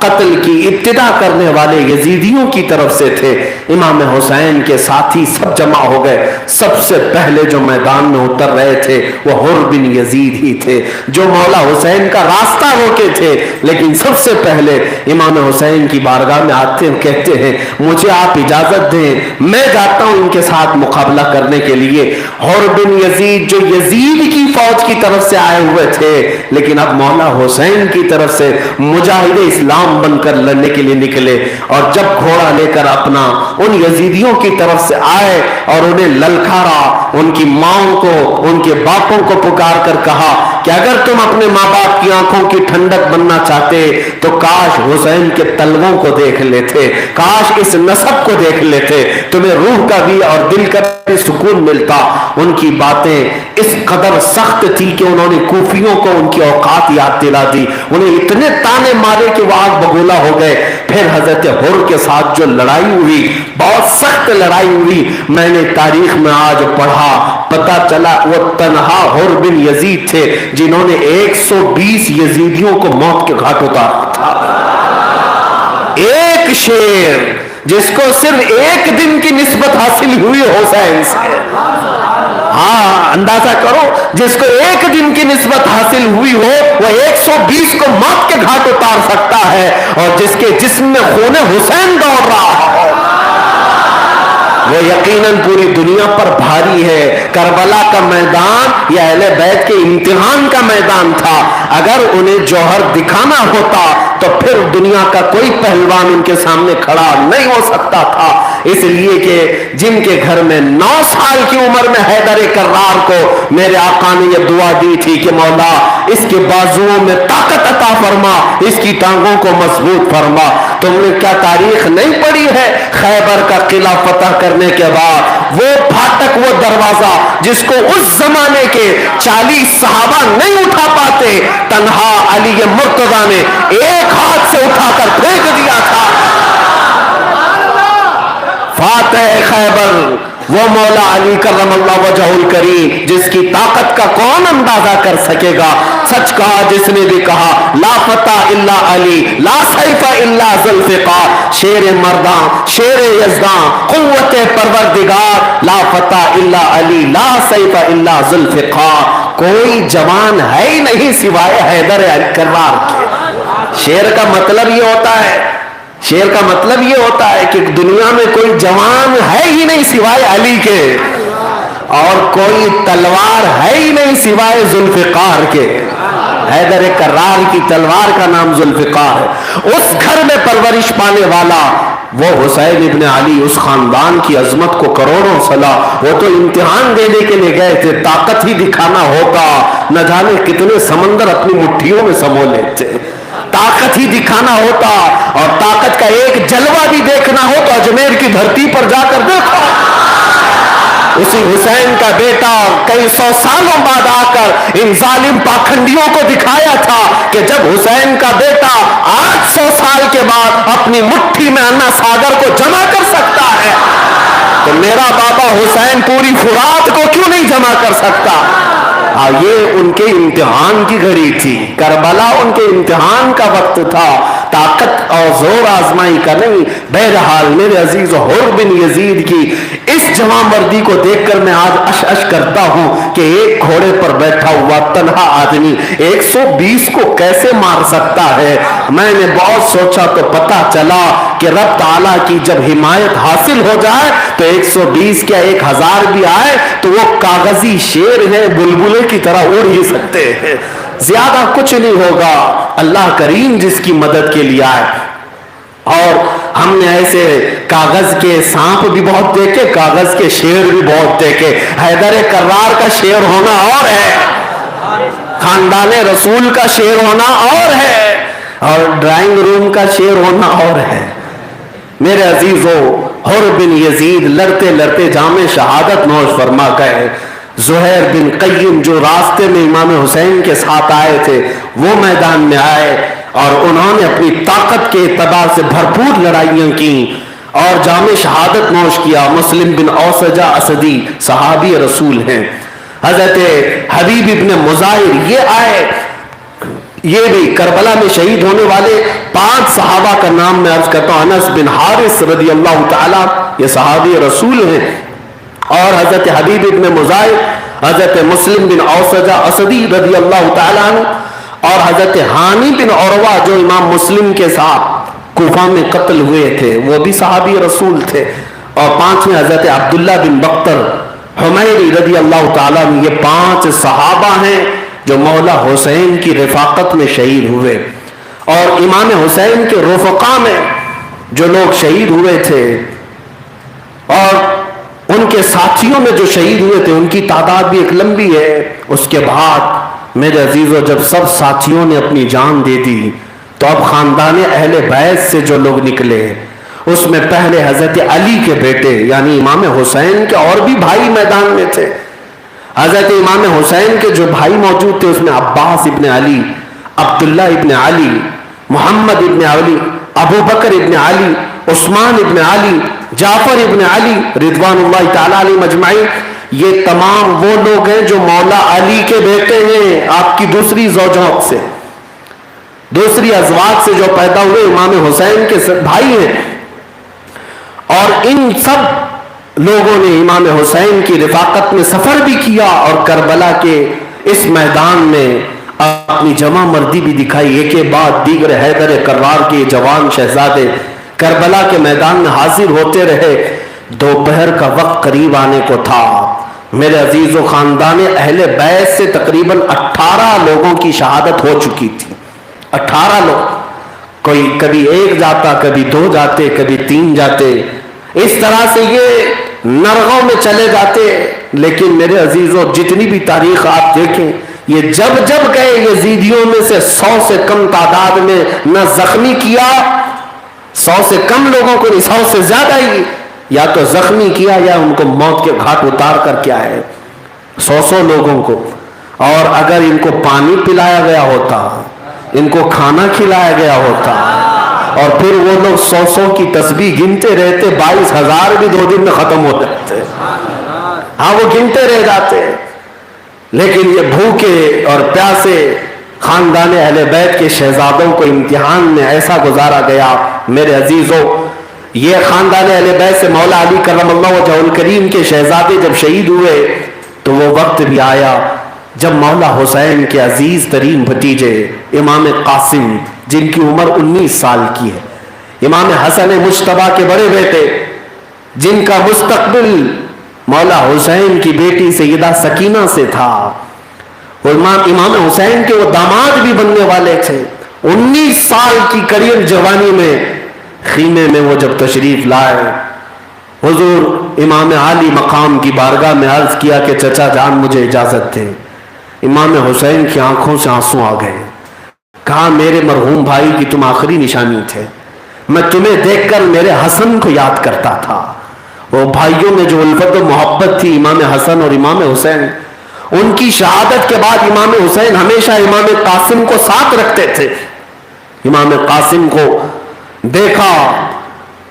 قتل کی ابتدا کرنے والے یزیدیوں کی طرف سے تھے۔ امام حسین کے ساتھی سب جمع ہو گئے۔ سب سے پہلے جو میدان میں اتر رہے تھے وہ حر بن یزید ہی تھے، جو مولا حسین کا راستہ روکے تھے، لیکن سب سے پہلے امام حسین کی بارگاہ میں آتے ہیں، کہتے ہیں مجھے آپ اجازت دیں، میں جاتا ہوں ان کے ساتھ مقابلہ کرنے کے لیے۔ حر بن یزید جو یزید کی فوج کی طرف سے آئے ہوئے تھے، لیکن اب مولا حسین کی طرف سے مجاہد اسلام بن کر لڑنے کے لیے نکلے، اور جب گھوڑا لے کر اپنا ان یزیدیوں کی طرف سے آئے اور انہیں للکارا، ان کی ماں کو، ان کے باپوں کو پکار کر کہا کہ اگر تم اپنے ماں باپ کی آنکھوں کی ٹھنڈک بننا چاہتے تو کاش حسین کے تلووں کو دیکھ لیتے، کاش اس نسب کو دیکھ لیتے، تمہیں روح کا بھی اور دل کا بھی سکون ملتا۔ ان کی باتیں اس قدر سخت تھی کہ انہوں نے کوفیوں کو ان کی اوقات یاد دلا دی، انہیں اتنے تانے مارے کہ وہ آگ بگولا ہو گئے۔ پھر حضرت حر کے ساتھ جو لڑائی ہوئی، بہت سخت لڑائی ہوئی، میں نے تاریخ میں آج پڑھا، پتا چلا وہ تنہا حر بن یزید تھے جنہوں نے 120 یزیدیوں کو موت کے گھاٹ اتارا تھا۔ ایک شیر جس کو صرف ایک دن کی نسبت حاصل ہوئی حسین سے، ہاں اندازہ کرو، جس کو ایک دن کی نسبت حاصل ہوئی ہو وہ 120 کو موت کے گھاٹ اتار سکتا ہے، اور جس کے جسم میں خون حسین دوڑ رہا ہو وہ یقیناً پوری دنیا پر بھاری ہے۔ کربلا کا میدان یہ اہل بیت کے امتحان کا میدان تھا، اگر انہیں جوہر دکھانا ہوتا تو پھر دنیا کا کوئی پہلوان ان کے سامنے کھڑا نہیں ہو سکتا تھا، اس لیے کہ جن کے گھر میں 9 سال کی عمر میں حیدر کرار کو میرے آقا نے یہ دعا دی تھی کہ مولا اس کے بازوؤں میں طاقت عطا فرما، اس کی ٹانگوں کو مضبوط فرما۔ تم نے کیا تاریخ نہیں پڑھی ہے؟ خیبر کا قلعہ فتح کرنے کے بعد وہ پھاٹک، وہ دروازہ جس کو اس زمانے کے 40 صحابہ نہیں اٹھا پاتے، تنہا علی مرتضیٰ نے ایک ہاتھ سے اٹھا کر پھینک دیا تھا۔ فاتح خیبر وہ مولا علی کرم اللہ وجہہ الکریم جس کی طاقت کا کون اندازہ کر سکے گا۔ سچ کہا جس نے بھی کہا لا فتح الا علی لا سیف الا ذوالفقار، شیر مرداں شیر یزداں قوت پروردگار، لا فتح الا علی لا سیف الا ذوالفقار، کوئی جوان ہے ہی نہیں سوائے حیدر کرار کے۔ شیر کا مطلب یہ ہوتا ہے، شیر کا مطلب یہ ہوتا ہے کہ دنیا میں کوئی جوان ہے ہی نہیں سوائے علی کے، اور کوئی تلوار ہے ہی نہیں سوائے ذوالفقار کے۔ حیدر کرار کی تلوار کا نام ذوالفقار ہے۔ اس گھر میں پرورش پانے والا وہ حسین ابن علی، اس خاندان کی عظمت کو کروڑوں صلا، وہ تو امتحان دینے کے لیے گئے تھے، طاقت ہی دکھانا ہوتا نہ جانے کتنے سمندر اپنی مٹھیوں میں سمو لیتے، طاقت ہی دکھانا ہوتا، اور طاقت کا ایک جلوہ بھی دیکھنا ہو تو اجمیر کی دھرتی پر جا کر دیکھو، اسی حسین کا بیٹا کئی 100 سالوں بعد آ کر ان ظالم پاکھنڈیوں کو دکھایا تھا کہ جب حسین کا بیٹا 800 سال کے بعد اپنی مٹھی میں انا ساگر کو جمع کر سکتا ہے تو میرا بابا حسین پوری فرات کو کیوں نہیں جمع کر سکتا۔ یہ ان کے امتحان کی گھڑی تھی، کربلا ان کے امتحان کا وقت تھا، طاقت اور زور آزمائی کا نہیں۔ بہرحال میرے عزیز حر بن یزید کی اس جوان مردی کو دیکھ کر میں آج اش اش کرتا ہوں کہ ایک گھوڑے پر بیٹھا ہوا تنہا آدمی 120 کو کیسے مار سکتا ہے۔ میں نے بہت سوچا تو پتا چلا کہ رب تعالیٰ کی جب حمایت حاصل ہو جائے تو 120 کیا 1000 بھی آئے تو وہ کاغذی شیر ہے، بلبلے کی طرح اڑ ہی سکتے ہیں، زیادہ کچھ نہیں ہوگا۔ اللہ کریم جس کی مدد کے لیے آئے، اور ہم نے ایسے کاغذ کے سانپ بھی بہت دیکھے، کاغذ کے شیر بھی بہت دیکھے۔ حیدر کرار کا شیر ہونا اور ہے، خاندان رسول کا شیر ہونا اور ہے، اور ڈرائنگ روم کا شیر ہونا اور ہے۔ میرے عزیزو، حر بن یزید لڑتے لڑتے جام شہادت نوش فرما گئے۔ زہیر بن قیم جو راستے میں امام حسین کے ساتھ آئے تھے وہ میدان میں آئے، اور انہوں نے اپنی طاقت کے اعتبار سے بھرپور لڑائیاں کی اور جام شہادت نوش کیا۔ مسلم بن اوسجہ اسدی صحابی رسول ہیں، حضرت حبیب ابن مظاہر یہ آئے، یہ بھی کربلا میں شہید ہونے والے 5 صحابہ کا نام میں عرض کرتا ہوں. انس بن حارث رضی اللہ تعالی، یہ صحابی رسول ہیں، اور حضرت حبیب ابن مزاحم، حضرت مسلم بن اوسجہ اسدی رضی اللہ تعالیٰ عنہ، اور حضرت حانی بن عروہ جو امام مسلم کے ساتھ کوفہ میں قتل ہوئے تھے، وہ بھی صحابی رسول تھے. اور 5ویں حضرت عبداللہ بن بختر حمیری رضی اللہ تعالیٰ عنہ. یہ 5 صحابہ ہیں جو مولا حسین کی رفاقت میں شہید ہوئے. اور امام حسین کے رفقا میں جو لوگ شہید ہوئے تھے اور ان کے ساتھیوں میں جو شہید ہوئے تھے، ان کی تعداد بھی ایک لمبی ہے. اس کے بعد میرے عزیزو جب سب ساتھیوں نے اپنی جان دے دی تو اب خاندان اہل بیت سے جو لوگ نکلے، اس میں پہلے حضرت علی کے بیٹے یعنی امام حسین کے اور بھی بھائی میدان میں تھے. حضرت امام حسین کے جو بھائی موجود تھے اس میں عباس ابن علی، عبداللہ ابن علی، محمد ابن علی، ابو بکر ابن علی، عثمان ابن علی، جعفر ابن علی رضوان اللہ تعالی علیہ مجمعین. یہ تمام وہ لوگ ہیں جو مولا علی کے بیٹے ہیں، آپ کی دوسری زوجات سے، دوسری ازواج سے جو پیدا ہوئے امام حسین کے بھائی ہیں. اور ان سب لوگوں نے امام حسین کی رفاقت میں سفر بھی کیا اور کربلا کے اس میدان میں اپنی جمع مردی بھی دکھائی. ایک کے بعد دیگر حیدر کرار کے جوان شہزادے کربلا کے میدان میں حاضر ہوتے رہے. دوپہر کا وقت قریب آنے کو تھا. میرے عزیز و خاندان اہل بیت سے تقریباً 18 لوگوں کی شہادت ہو چکی تھی. 18 لوگ، کوئی کبھی 1 جاتا، کبھی 2 جاتے، کبھی 3 جاتے، اس طرح سے یہ نرغوں میں چلے جاتے. لیکن میرے عزیزوں جتنی بھی تاریخ آپ دیکھیں، یہ جب جب گئے یزیدیوں میں سے 100 سے کم تعداد میں نہ زخمی کیا، 100 سے کم لوگوں کو نہیں، 100 سے زیادہ ہی یا تو زخمی کیا یا ان کو موت کے گھاٹ اتار کر کیا ہے 100 لوگوں کو. اور اگر ان کو پانی پلایا گیا ہوتا، ان کو کھانا کھلایا گیا ہوتا، اور پھر وہ لوگ 100 کی تسبیح گنتے رہتے، 22,000 بھی 2 دن میں ختم ہو جاتے. ہاں وہ گنتے رہ جاتے. لیکن یہ بھوکے اور پیاسے خاندان اہل بیت کے شہزادوں کو امتحان میں ایسا گزارا گیا. میرے عزیزوں یہ خاندان اہل بیت سے مولا علی کرم اللہ وجہہ الکریم کے شہزادے جب شہید ہوئے تو وہ وقت بھی آیا جب مولا حسین کے عزیز ترین بھتیجے امام قاسم، جن کی عمر 19 سال کی ہے، امام حسن مجتبیٰ کے بڑے بیٹے، جن کا مستقبل مولا حسین کی بیٹی سیدہ سکینہ سے تھا، امام حسین کے وہ داماد بھی بننے والے تھے. 19 سال کی قریب جوانی میں خیمے میں وہ جب تشریف لائے، حضور امام عالی مقام کی بارگاہ میں عرض کیا کہ چچا جان مجھے اجازت دے. امام حسین کی آنکھوں سے آنسو آ گئے. کہا میرے مرحوم بھائی کی تم آخری نشانی تھے، میں تمہیں دیکھ کر میرے حسن کو یاد کرتا تھا. وہ بھائیوں میں جو الفت و محبت تھی امام حسن اور امام حسین، ان کی شہادت کے بعد امام حسین ہمیشہ امام قاسم کو ساتھ رکھتے تھے. امام قاسم کو دیکھا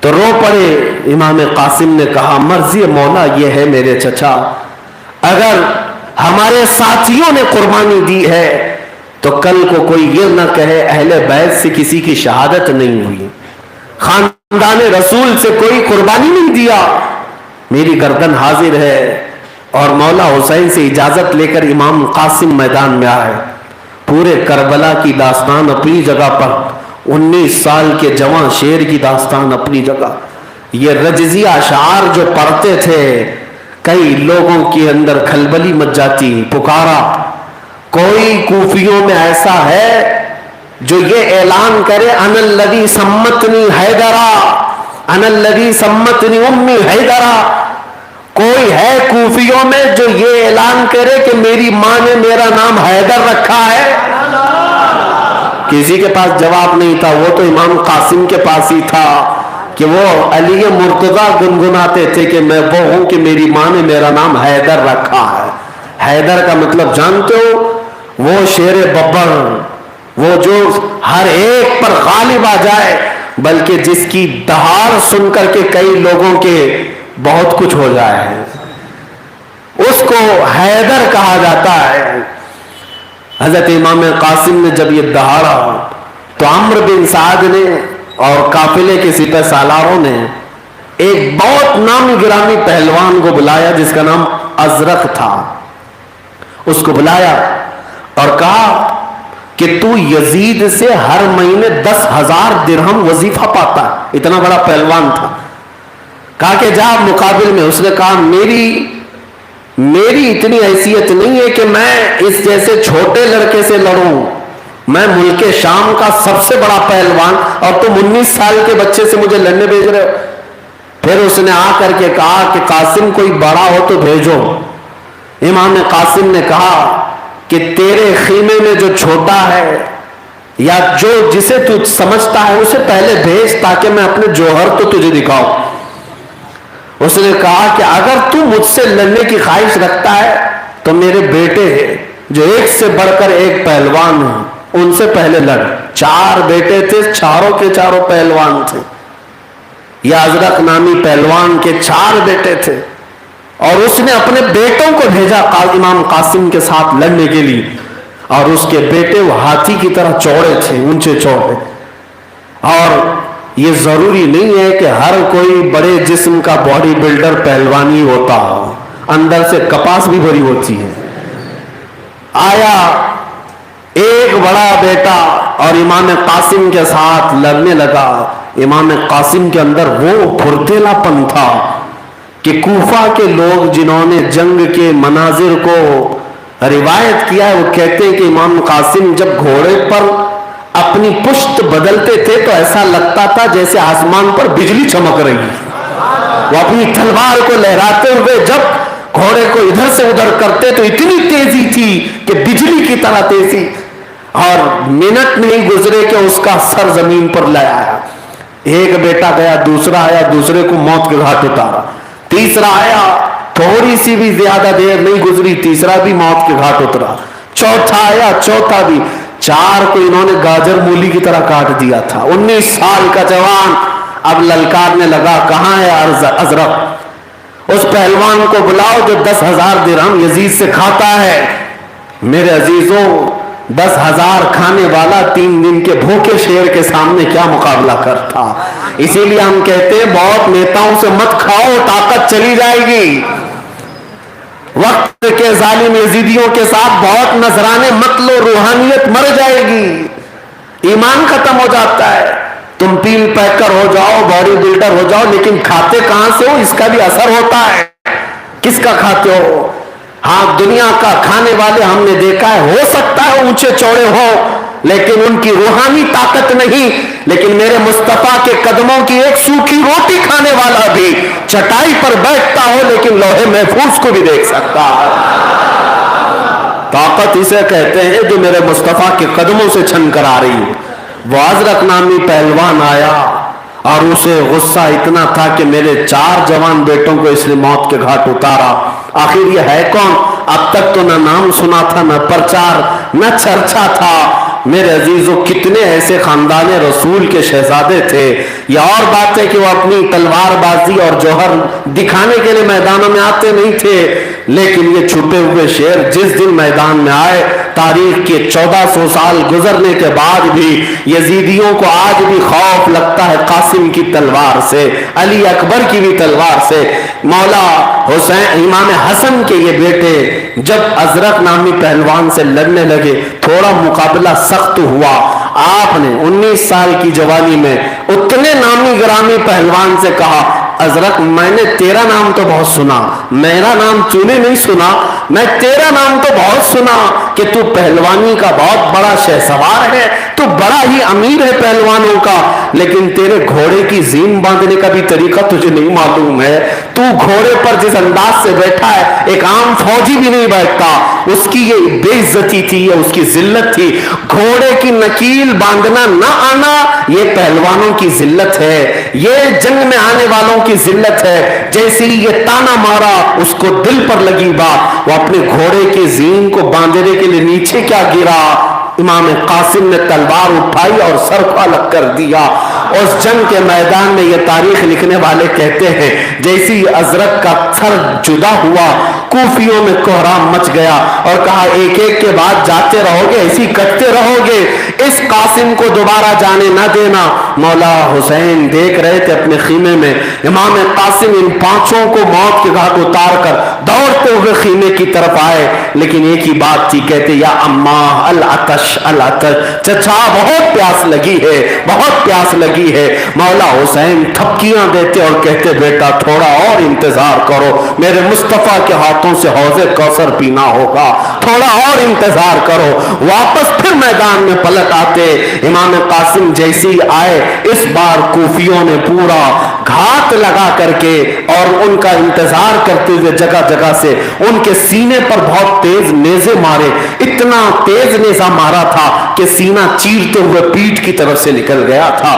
تو رو پڑے. امام قاسم نے کہا مرضی مولا یہ ہے میرے چچا، اگر ہمارے ساتھیوں نے قربانی دی ہے تو کل کو کوئی یہ نہ کہے اہل بیت سے کسی کی شہادت نہیں ہوئی، خاندان رسول سے کوئی قربانی نہیں دیا. میری گردن حاضر ہے. اور مولا حسین سے اجازت لے کر امام قاسم میدان میں آئے. پورے کربلا کی داستان اپنی جگہ پر، 19 سال کے جوان شیر کی داستان اپنی جگہ. یہ رجزی اشعار جو پڑھتے تھے، کئی لوگوں کے اندر کھلبلی مچ جاتی. پکارا کوئی کوفیوں میں ایسا ہے جو یہ اعلان کرے انا الذی سمتنی حیدرا، انا الذی سمتنی امی حیدرا؟ کوئی ہے کوفیوں میں جو یہ اعلان کرے کہ میری ماں نے میرا نام حیدر رکھا ہے؟ کسی کے پاس جواب نہیں تھا. وہ تو امام قاسم کے پاس ہی تھا کہ وہ علی مرتضیٰ گنگناتے تھے کہ میں وہ ہوں کہ میری ماں نے میرا نام حیدر رکھا ہے. حیدر کا مطلب جانتے ہو؟ وہ شیر ببر، وہ جو ہر ایک پر غالب آ جائے، بلکہ جس کی دہار سن کر کے کئی لوگوں کے بہت کچھ ہو جائے، اس کو حیدر کہا جاتا ہے. حضرت امام قاسم نے جب یہ دہاڑا تو عمرو بن سعد نے اور قافلے کے سپہ سالاروں نے ایک بہت نامی گرامی پہلوان کو بلایا جس کا نام ازرق تھا. اس کو بلایا اور کہا کہ تو یزید سے ہر مہینے 10,000 درہم وظیفہ پاتا ہے. اتنا بڑا پہلوان تھا. کہا کہ جا مقابل میں. اس نے کہا میری اتنی حیثیت نہیں ہے کہ میں اس جیسے چھوٹے لڑکے سے لڑوں. میں ملک شام کا سب سے بڑا پہلوان اور تم 19 سال کے بچے سے مجھے لڑنے بھیج رہے ہو. پھر اس نے آ کر کے کہا کہ قاسم کوئی بڑا ہو تو بھیجو. امام قاسم نے کہا کہ تیرے خیمے میں جو چھوٹا ہے یا جو جسے تو سمجھتا ہے اسے پہلے بھیج تاکہ میں اپنے جوہر تو تجھے دکھاؤں. اس نے کہا کہ اگر تو مجھ سے لڑنے کی خواہش رکھتا ہے تو میرے بیٹے ہیں جو ایک سے بڑھ کر ایک پہلوان ہیں, ان سے پہلے لڑ. 4 بیٹے تھے, چاروں کے چاروں پہلوان تھے. یا ازرق نامی پہلوان کے 4 بیٹے تھے اور اس نے اپنے بیٹوں کو بھیجا امام قاسم کے ساتھ لڑنے کے لیے. اور اس کے بیٹے وہ ہاتھی کی طرح چوڑے تھے, اونچے چوڑے. اور یہ ضروری نہیں ہے کہ ہر کوئی بڑے جسم کا باڈی بلڈر پہلوانی ہوتا ہو, اندر سے کپاس بھی بھری ہوتی ہے. آیا ایک بڑا بیٹا اور امام قاسم کے ساتھ لڑنے لگا. امام قاسم کے اندر وہ پھرتیلا پن تھا کہ کوفہ کے لوگ جنہوں نے جنگ کے مناظر کو روایت کیا ہے وہ کہتے ہیں کہ امام قاسم جب گھوڑے پر اپنی پشت بدلتے تھے تو ایسا لگتا تھا جیسے آسمان پر بجلی چمک رہی ہے. وہ اپنی تلوار کو لہراتے ہوئے جب گھوڑے کو ادھر سے ادھر کرتے تو اتنی تیزی تھی کہ بجلی کی طرح تیزی, اور منٹ نہیں گزرے کہ اس کا سر زمین پر لے آیا. ایک بیٹا گیا, دوسرا آیا, دوسرے کو موت کے گھاٹ اتارا. تیسرا آیا, تھوڑی سی بھی زیادہ دیر نہیں گزری, تیسرا بھی موت کے گھاٹ اترا. چوتھا آیا, چوتھا بھی. 4 کو انہوں نے گاجر مولی کی طرح کاٹ دیا تھا. 19 سال کا جوان اب للکارنے لگا, کہاں ہے ازرق؟ اس پہلوان کو بلاؤ جو 10,000 درہم یزید سے کھاتا ہے. میرے عزیزوں, 10,000 کھانے والا 3 دن کے بھوکے شیر کے سامنے کیا مقابلہ کرتا. اسی لیے ہم کہتے ہیں بہت نیتاؤں سے مت کھاؤ, طاقت چلی جائے گی. وقت کے ظالم یزیدیوں کے ساتھ بہت نذرانے مت لو, روحانیت مر جائے گی, ایمان ختم ہو جاتا ہے. تم پیل پیکر ہو جاؤ, باڈی بلڈر ہو جاؤ, لیکن کھاتے کہاں سے ہو اس کا بھی اثر ہوتا ہے. کس کا کھاتے ہو؟ ہاں, دنیا کا کھانے والے ہم نے دیکھا ہے, ہو سکتا ہے اونچے چوڑے ہوں لیکن ان کی روحانی طاقت نہیں. لیکن میرے مصطفیٰ کے قدموں کی ایک سوکھی روٹی کھانے والا بھی چٹائی پر بیٹھتا ہو لیکن لوہے محفوظ کو بھی دیکھ سکتا ہے. طاقت اسے کہتے ہیں جو میرے مصطفیٰ کے قدموں سے چھن کر آ رہی ہے. وہ ازرق نامی پہلوان آیا اور اسے غصہ اتنا تھا کہ میرے 4 جوان بیٹوں کو اس نے موت کے گھاٹ اتارا. آخر یہ ہے کون؟ اب تک تو نہ نام سنا تھا, نہ پرچار, نہ چرچا تھا. میرے عزیزوں, کتنے ایسے خاندان رسول کے شہزادے تھے. یہ اور بات ہے کہ وہ اپنی تلوار بازی اور جوہر دکھانے کے لیے میدانوں میں آتے نہیں تھے, لیکن یہ چھپے ہوئے شیر جس دن میدان میں آئے, تاریخ کے 1400 سال گزرنے کے بعد بھی یزیدیوں کو آج بھی خوف لگتا ہے قاسم کی تلوار سے, علی اکبر کی بھی تلوار سے. مولا حسین امام حسن کے یہ بیٹے جب ازرق نامی پہلوان سے لڑنے لگے, تھوڑا مقابلہ سخت ہوا. آپ نے 19 سال کی جوانی میں اتنے نامی گرامی پہلوان سے کہا, ازرق میں نے تیرا نام تو بہت سنا, میرا نام تو نے نہیں سنا, میں تیرا نام تو بہت سنا کہ تو پہلوانی کا بہت بڑا شہسوار ہے, تو بڑا ہی امیر ہے پہلوانوں کا, لیکن تیرے گھوڑے کی زین باندھنے کا بھی طریقہ تجھے نہیں معلوم ہے. تو گھوڑے پر جس انداز سے بیٹھا ہے ایک عام فوجی بھی نہیں بیٹھتا. اس کی یہ بے عزتی تھی, یہ اس کی ذلت تھی. گھوڑے کی نکیل باندھنا نہ آنا یہ پہلوانوں کی ذلت ہے, یہ جنگ میں آنے والوں کی ذلت ہے. جیسے ہی یہ تانا مارا اس کو دل پر لگی بات, وہ اپنے گھوڑے کی زین کو باندھنے کے لیے نیچے کیا گرا, امام قاسم نے تلوار اٹھائی اور سر کو الگ کر دیا. اس جنگ کے میدان میں یہ تاریخ لکھنے والے کہتے ہیں جیسی ازرق کا سر جدا ہوا کوفیوں میں کوہرام مچ گیا اور کہا ایک ایک کے بعد جاتے رہو گے، ایسی کٹتے رہو گے، اس قاسم کو دوبارہ جانے نہ دینا۔ مولا حسین دیکھ رہے تھے اپنے خیمے میں، امام قاسم ان پانچوں کو موت کے گھاٹ اتار کر دوڑتے ہوئے خیمے کی طرف آئے، لیکن ایک ہی بات تھی، کہتے یا اماں العطش العطش، چچا بہت پیاس لگی ہے، بہت پیاس لگی ہے۔ مولا حسین تھپکیاں دیتے اور کہتے بیٹا تھوڑا اور انتظار کرو، میرے مصطفیٰ کے ہاتھوں سے حوض کوثر پینا ہوگا، تھوڑا اور انتظار کرو۔ واپس پھر میدان میں پلٹ آتے، امام قاسم جیسی آئے، اس بار کوفیوں نے پورا گھات لگا کر کے اور ان کا انتظار کرتے ہوئے جگہ جگہ سے ان کے سینے پر بہت تیز نیزے مارے، اتنا تیز نیزہ مارا تھا کہ سینہ چیرتے ہوئے پیٹھ کی طرف سے نکل گیا تھا۔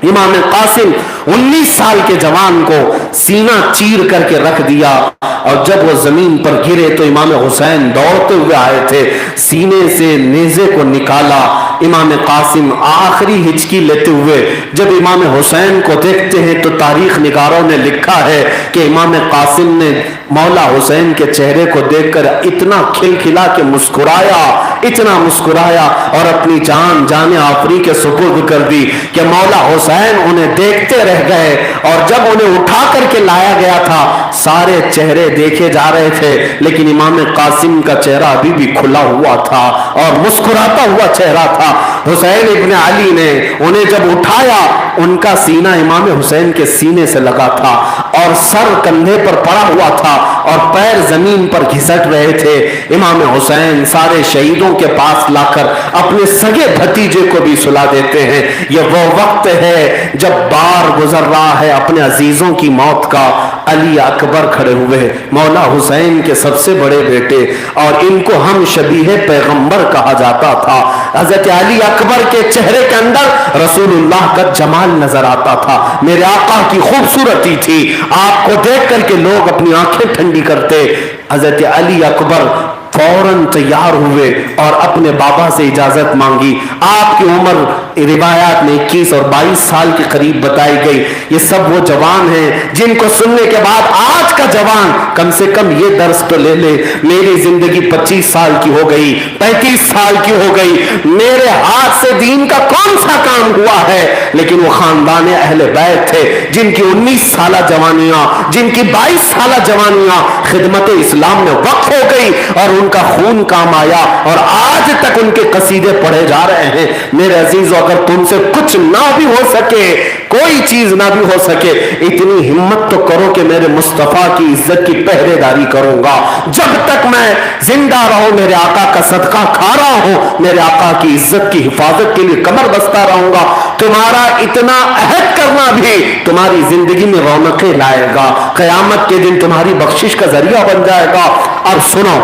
امام قاسم 19 سال کے جوان کو سینہ چیر کر کے رکھ دیا، اور جب وہ زمین پر گرے تو امام حسین دوڑتے ہوئے آئے تھے، سینے سے نیزے کو نکالا۔ امام قاسم آخری ہچکی لیتے ہوئے جب امام حسین کو دیکھتے ہیں تو تاریخ نگاروں نے لکھا ہے کہ امام قاسم نے مولا حسین کے چہرے کو دیکھ کر اتنا کھلکھلا کے مسکرایا، اتنا مسکرایا اور اپنی جان جان آفری کے سپرد کر دی کہ مولا حسین انہیں دیکھتے رہ گئے، اور جب انہیں اٹھا کر کے لایا گیا تھا سارے چہرے دیکھے جا رہے تھے، لیکن امام قاسم کا چہرہ ابھی بھی کھلا ہوا تھا اور مسکراتا ہوا چہرہ تھا۔ حسین ابن علی نے انہیں جب اٹھایا، ان کا سینہ امام حسین کے سینے سے لگا تھا اور سر کندھے پر پڑا ہوا تھا اور پیر زمین پر گھسٹ رہے تھے۔ امام حسین سارے شہیدوں کے پاس لا کر اپنے سگے بھتیجے کو بھی سلا دیتے ہیں۔ یہ وہ وقت ہے جب بار گزر رہا ہے اپنے عزیزوں کی موت کا، علی اکبر کھڑے ہوئے، مولا حسین کے سب سے بڑے بیٹے، اور ان کو ہم شبیہ پیغمبر کہا جاتا تھا۔ حضرت علی اکبر کے چہرے کے اندر رسول اللہ کا جمال نظر آتا تھا، میرے آقا کی خوبصورتی تھی، آپ کو دیکھ کر کے لوگ اپنی آنکھیں ٹھنڈی کرتے۔ حضرت علی اکبر فوراً تیار ہوئے اور اپنے بابا سے اجازت مانگی۔ آپ کی عمر روایات میں 21 اور 22 سال کے قریب بتائی گئی۔ یہ سب وہ جوان ہیں جن کو سننے کے بعد آج کا جوان کم سے کم یہ درس تو لے لے، میری زندگی 25 سال کی ہو گئی، 35 سال کی ہو گئی، میرے ہاتھ سے دین کا کون سا کام ہوا ہے؟ لیکن وہ خاندان اہل بیت تھے جن کی 19 سالہ جوانیاں، جن کی 22 سالہ جوانیاں خدمت اسلام میں وقف ہو گئی اور ان کا خون کام آیا، اور آج تک ان کے قصیدے پڑھے جا رہے ہیں۔ میرے عزیزو، اگر تم سے کچھ نہ بھی ہو سکے، کوئی چیز نہ بھی ہو سکے، اتنی ہمت تو کرو کہ میرے مصطفیٰ کی عزت کی پہرے داری کروں گا، جب تک میں زندہ رہوں میرے آقا کا صدقہ کھا رہا ہوں، میرے آقا کی عزت کی حفاظت کے لیے کمر بستہ رہوں گا۔ تمہارا اتنا عہد کرنا بھی تمہاری زندگی میں رونقیں لائے گا، قیامت کے دن تمہاری بخشش کا ذریعہ بن جائے گا۔ اب سنو،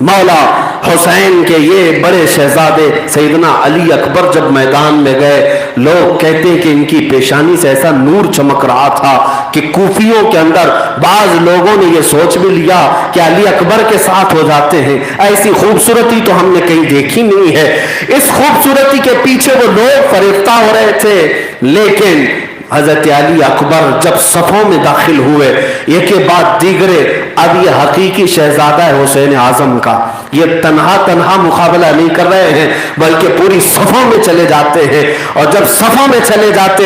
مولا حسین کے یہ بڑے شہزادے سیدنا علی اکبر جب میدان میں گئے، لوگ کہتے ہیں کہ ان کی پیشانی سے ایسا نور چمک رہا تھا کہ کوفیوں کے اندر بعض لوگوں نے یہ سوچ بھی لیا کہ علی اکبر کے ساتھ ہو جاتے ہیں، ایسی خوبصورتی تو ہم نے کہیں دیکھی نہیں ہے۔ اس خوبصورتی کے پیچھے وہ لوگ فریفتہ ہو رہے تھے، لیکن حضرت علی اکبر جب صفوں میں داخل ہوئے، ایک کے بعد دیگرے، اب یہ حقیقی شہزادہ ہے حسین اعظم کا، یہ تنہا مقابلہ نہیں کر رہے ہیں بلکہ پوری صفوں میں چلے جاتے ہیں، اور جب صفوں میں چلے جاتے،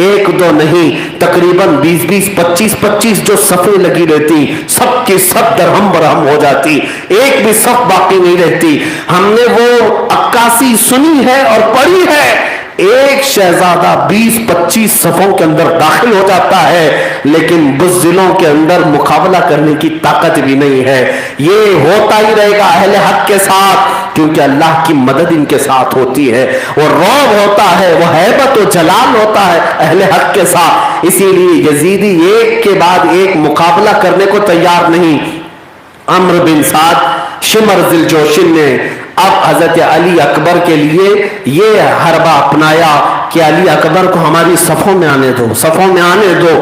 ایک دو نہیں، تقریباً 20 25 جو صفیں لگی رہتی، سب کی سب درہم برہم ہو جاتی، ایک بھی صف باقی نہیں رہتی۔ ہم نے وہ عکاسی سنی ہے اور پڑھی ہے، ایک شہزادہ 20-25 صفوں کے اندر داخل ہو جاتا ہے، لیکن بزدلوں کے اندر مقابلہ کرنے کی طاقت بھی نہیں ہے۔ یہ ہوتا ہی رہے گا اہل حق کے ساتھ، کیونکہ اللہ کی مدد ان کے ساتھ ہوتی ہے، وہ رعب ہوتا ہے، وہ ہیبت و جلال ہوتا ہے اہل حق کے ساتھ۔ اسی لیے یزیدی ایک کے بعد ایک مقابلہ کرنے کو تیار نہیں۔ عمرو بن سعد شمر ذی الجوشن نے اب حضرت علی اکبر کے لیے یہ حربہ اپنایا کہ علی اکبر کو ہماری صفوں میں آنے دو، صفوں میں آنے دو،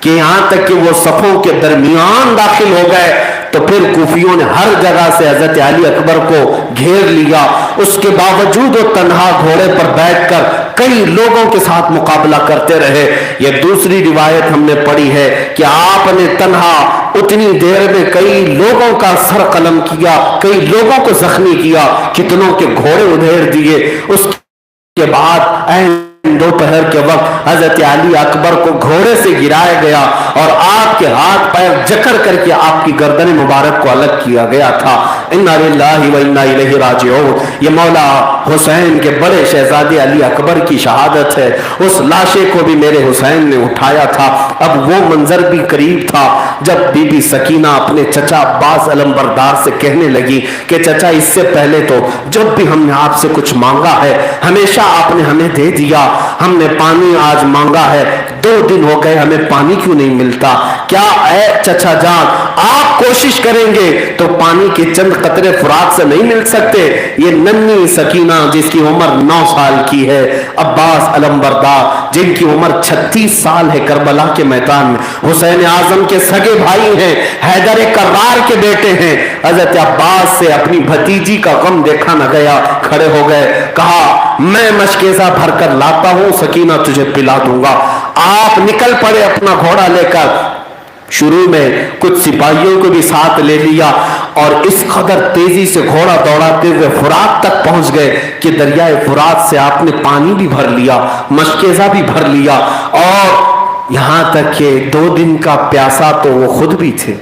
کہ یہاں تک کہ وہ صفوں کے درمیان داخل ہو گئے تو پھر کوفیوں نے ہر جگہ سے حضرت علی اکبر کو گھیر لیا۔ اس کے باوجود وہ تنہا گھوڑے پر بیٹھ کر کئی لوگوں کے ساتھ مقابلہ کرتے رہے۔ یہ دوسری روایت ہم نے پڑھی ہے کہ آپ نے تنہا اتنی دیر میں کئی لوگوں کا سر قلم کیا، کئی لوگوں کو زخمی کیا، کتنوں کے گھوڑے ادھیڑ دیے۔ اس کے بعد دوپہر کے وقت حضرت علی اکبر کو گھوڑے سے گرایا گیا اور آپ کے ہاتھ پیر جکڑ کر کے آپ کی گردن مبارک کو الگ کیا گیا تھا۔ انا للہ و انا الیہ راجعون۔ یہ مولا حسین کے بڑے شہزادے علی اکبر کی شہادت ہے۔ اس لاشے کو بھی میرے حسین نے اٹھایا تھا۔ اب وہ منظر بھی قریب تھا جب بی بی سکینہ اپنے چچا عباس علمبردار سے کہنے لگی کہ چچا اس سے پہلے تو جب بھی ہم نے آپ سے کچھ مانگا ہے ہمیشہ آپ نے ہمیں دے دیا، ہم نے پانی آج مانگا ہے 2 دن ہو گئے ہمیں پانی کیوں نہیں ملتا؟ کیا اے چچا جان آپ کوشش کریں گے تو پانی کے چند قطرے فرات سے نہیں مل سکتے؟ یہ ننھی سکینہ جس کی عمر 9 سال کی ہے، عباس علمبردار جن کی عمر 36 سال ہے، کربلا کے میدان میں حسین اعظم کے سگے بھائی ہیں، حیدر کرار کے بیٹے ہیں۔ حضرت عباس سے اپنی بھتیجی کا غم دیکھا نہ گیا، کھڑے ہو گئے، کہا میں مشکیزہ بھر کر لاتا ہوں، سکینہ تجھے پلا دوں گا۔ آپ نکل پڑے اپنا گھوڑا لے کر، شروع میں کچھ سپاہیوں کو بھی ساتھ لے لیا اور اس قدر تیزی سے گھوڑا دوڑاتے ہوئے فرات تک پہنچ گئے کہ دریائے فرات سے آپ نے پانی بھی بھر لیا، مشکیزہ بھی بھر لیا، اور یہاں تک کہ 2 دن کا پیاسا تو وہ خود بھی تھے۔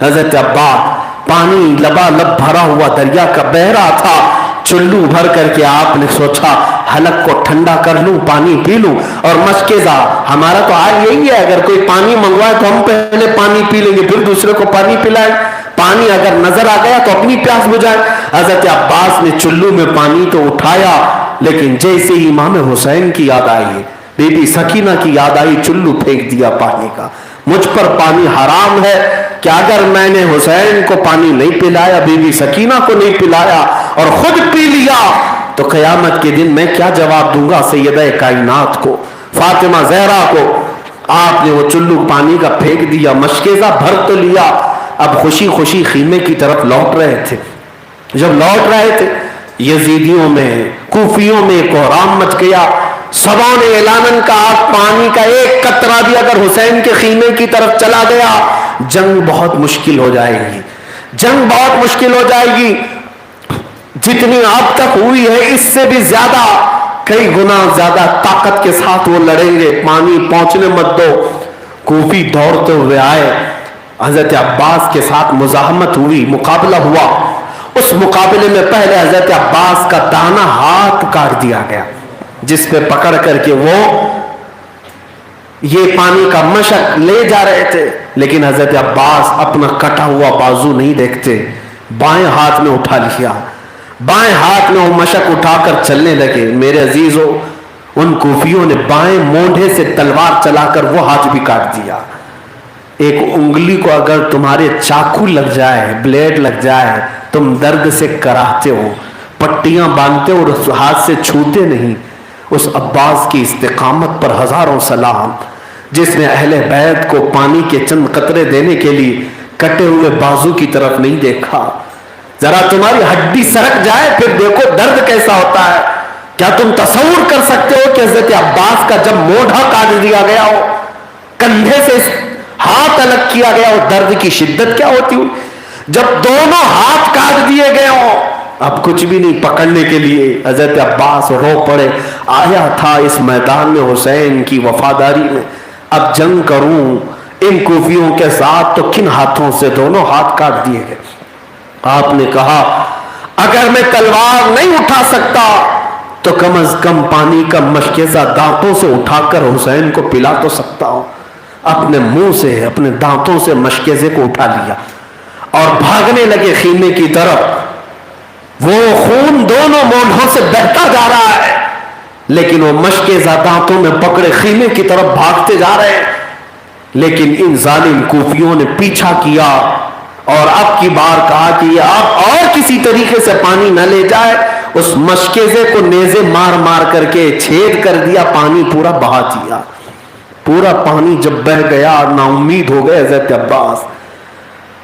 حضرت عباس پانی لبالب بھرا ہوا دریا کا بہہ رہا تھا، چلو بھر کر کے آپ نے سوچا حلق کو ٹھنڈا کر لوں، پانی پی لوں۔ اور مشکیزہ ہمارا تو حال یہی ہے، اگر کوئی پانی منگوائے تو ہم پہلے پانی پی لیں گے پھر دوسرے کو پانی پلائیں، پانی اگر نظر آ گیا تو اپنی پیاس بجھائے۔ حضرت عباس نے چلو میں پانی تو اٹھایا، لیکن جیسے ہی امام حسین کی یاد آئی، بی بی سکینہ کی یاد آئی، چلو پھینک دیا پانی کا۔ مجھ پر پانی حرام ہے کہ اگر میں نے حسین کو پانی نہیں پلایا، بی بی سکینہ کو نہیں پلایا اور خود پی لیا تو قیامت کے دن میں کیا جواب دوں گا سیدہ کائنات کو، فاطمہ زہرا کو؟ آپ نے وہ چلو پانی کا پھینک دیا، مشکیزہ بھر تو لیا۔ اب خوشی خوشی خیمے کی طرف لوٹ رہے تھے۔ جب لوٹ رہے تھے یزیدیوں میں، کوفیوں میں کوہرام مچ گیا، سبوں نے اعلان کہا پانی کا ایک قطرہ بھی اگر حسین کے خیمے کی طرف چلا گیا جنگ بہت مشکل ہو جائے گی، جنگ بہت مشکل ہو جائے گی، جتنی اب تک ہوئی ہے اس سے بھی زیادہ، کئی گنا زیادہ طاقت کے ساتھ وہ لڑیں گے، پانی پہنچنے مت دو۔ کوفی دوڑتے ہوئے آئے، حضرت عباس کے ساتھ مزاحمت ہوئی، مقابلہ ہوا۔ اس مقابلے میں پہلے حضرت عباس کا دانا ہاتھ کاٹ دیا گیا، جس پہ پکڑ کر کے وہ یہ پانی کا مشک لے جا رہے تھے، لیکن حضرت عباس اپنا کٹا ہوا بازو نہیں دیکھتے، بائیں ہاتھ میں اٹھا لیا، بائیں ہاتھ میں وہ مشک اٹھا کر چلنے لگے۔ میرے عزیزو، ان کوفیوں نے بائیں مونڈھے سے تلوار چلا کر وہ ہاتھ بھی کاٹ دیا۔ ایک انگلی کو اگر تمہارے چاقو لگ جائے، بلیڈ لگ جائے، تم درد سے کراہتے ہو، پٹیاں باندھتے ہو اور اس ہاتھ سے چھوتے نہیں۔ اس عباس کی استقامت پر ہزاروں سلام، جس نے اہل بیت کو پانی کے چند قطرے دینے کے لیے کٹے ہوئے بازو کی طرف نہیں دیکھا۔ ذرا تمہاری ہڈی سرک جائے پھر دیکھو درد کیسا ہوتا ہے۔ کیا تم تصور کر سکتے ہو کہ حضرت عباس کا جب موڈھا کاٹ دیا گیا ہو، کندھے سے ہاتھ الگ کیا گیا ہو، درد کی شدت کیا ہوتی ہوئی؟ جب دونوں ہاتھ کاٹ دیے گئے ہوں، اب کچھ بھی نہیں پکڑنے کے لیے، حضرت عباس رو پڑے، آیا تھا اس میدان میں حسین کی وفاداری میں، اب جنگ کروں ان کوفیوں کے ساتھ تو کن ہاتھوں سے؟ دونوں ہاتھ کاٹ دیے گئے۔ آپ نے کہا اگر میں تلوار نہیں اٹھا سکتا تو کم از کم پانی کا مشکیزہ دانتوں سے اٹھا کر حسین کو پلا تو سکتا ہوں۔ اپنے منہ سے، اپنے دانتوں سے مشکیزے کو اٹھا لیا اور بھاگنے لگے خیمے کی طرف۔ وہ خون دونوں مونڈھوں سے بہتا جا رہا ہے، لیکن وہ مشکیزہ دانتوں میں پکڑے خیمے کی طرف بھاگتے جا رہے ہیں، لیکن ان ظالم کوفیوں نے پیچھا کیا اور اب کی بار کہا کہ یہ اب اور کسی طریقے سے پانی نہ لے جائے۔ اس مشکیزے کو نیزے مار مار کر کے چھید کر دیا، پانی پورا بہا دیا۔ پورا پانی جب بہ گیا، نا امید ہو گئے حضرت عباس،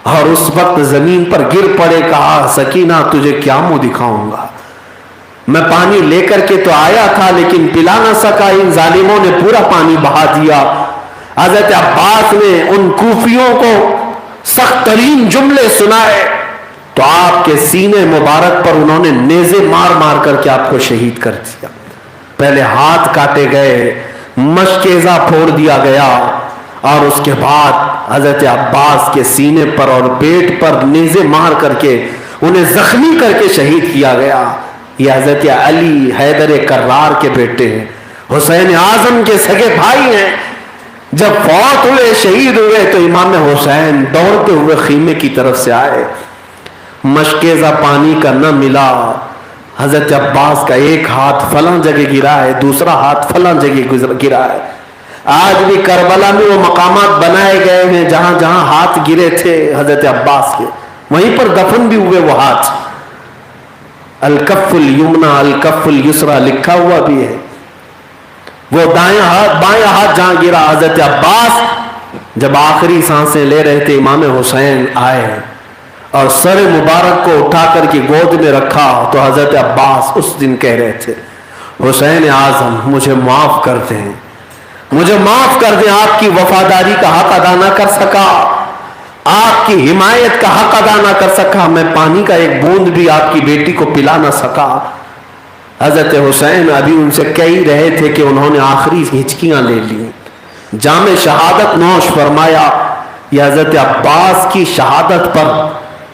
اور اس وقت زمین پر گر پڑے، کہا سکینہ تجھے کیا منہ دکھاؤں گا، میں پانی لے کر کے تو آیا تھا لیکن پلا نہ سکا، ان ظالموں نے پورا پانی بہا دیا۔ حضرت عباس نے ان کوفیوں کو سخت ترین جملے سنائے تو آپ کے سینے مبارک پر انہوں نے نیزے مار مار کر کے آپ کو شہید کر دیا. پہلے ہاتھ کاٹے گئے, مشکیزہ پھوڑ دیا گیا, اور اس کے بعد حضرت عباس کے سینے پر اور پیٹ پر نیزے مار کر کے انہیں زخمی کر کے شہید کیا گیا. یہ حضرت علی حیدر کرار کے بیٹے ہیں, حسین اعظم کے سگے بھائی ہیں. جب فوت ہوئے, شہید ہوئے, تو امام حسین دوڑتے ہوئے خیمے کی طرف سے آئے. مشکیزہ پانی کا نہ ملا. حضرت عباس کا ایک ہاتھ فلاں جگہ گرا ہے, دوسرا ہاتھ فلاں جگہ گرا ہے. آج بھی کربلا میں وہ مقامات بنائے گئے ہیں جہاں جہاں ہاتھ گرے تھے حضرت عباس کے, وہیں پر دفن بھی ہوئے وہ ہاتھ. الکف الیمنا الکف الیسرا لکھا ہوا بھی ہے. وہ دائیں ہاتھ بائیں ہاتھ جہاں گرا. حضرت عباس جب آخری سانسیں لے رہے تھے, امام حسین آئے اور سر مبارک کو اٹھا کر کے گود میں رکھا, تو حضرت عباس اس دن کہہ رہے تھے, حسین اعظم مجھے معاف کر دیں, مجھے معاف کر دیں. آپ کی وفاداری کا حق ادا نہ کر سکا, آپ کی حمایت کا حق ادا نہ کر سکا, میں پانی کا ایک بوند بھی آپ کی بیٹی کو پلا نہ سکا. حضرت حسین ابھی ان سے کہہ ہی رہے تھے کہ انہوں نے آخری ہچکیاں لے لی, جام شہادت نوش فرمایا. یہ حضرت عباس کی شہادت پر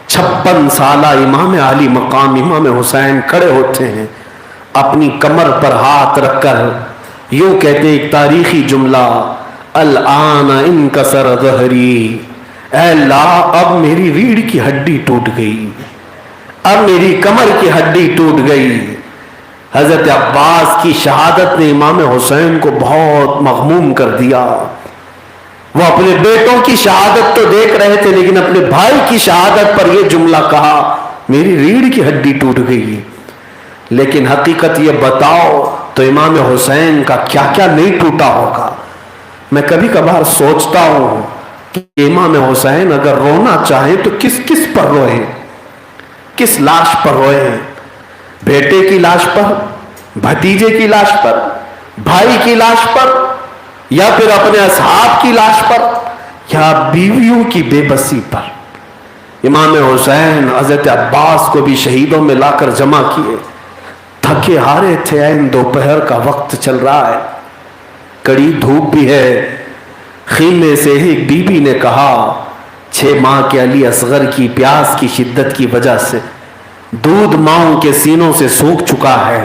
56 سالہ امام علی مقام امام حسین کھڑے ہوتے ہیں, اپنی کمر پر ہاتھ رکھ کر یوں کہتے ہیں ایک تاریخی جملہ, الآن انکسر ظہری, اے اللہ اب میری ریڑھ کی ہڈی ٹوٹ گئی, اب میری کمر کی ہڈی ٹوٹ گئی. حضرت عباس کی شہادت نے امام حسین کو بہت مغموم کر دیا. وہ اپنے بیٹوں کی شہادت تو دیکھ رہے تھے, لیکن اپنے بھائی کی شہادت پر یہ جملہ کہا, میری ریڑھ کی ہڈی ٹوٹ گئی. لیکن حقیقت یہ بتاؤ تو امام حسین کا کیا کیا نہیں ٹوٹا ہوگا. میں کبھی کبھار سوچتا ہوں کہ امام حسین اگر رونا چاہیں تو کس کس پر روئیں, کس لاش پر روئیں؟ بیٹے کی لاش پر, بھتیجے کی لاش پر, بھائی کی لاش پر, یا پھر اپنے اصحاب کی لاش پر, یا بیویوں کی بے بسی پر؟ امام حسین حضرت عباس کو بھی شہیدوں میں لا کر جمع کیے, تھکے ہارے تھے, این دوپہر کا وقت چل رہا ہے, کڑی دھوپ بھی ہے. خیمے سے ایک بی بی نے کہا, 6 ماہ کے علی اصغر کی پیاس کی شدت کی وجہ سے دودھ ماؤں کے سینوں سے سوکھ چکا ہے.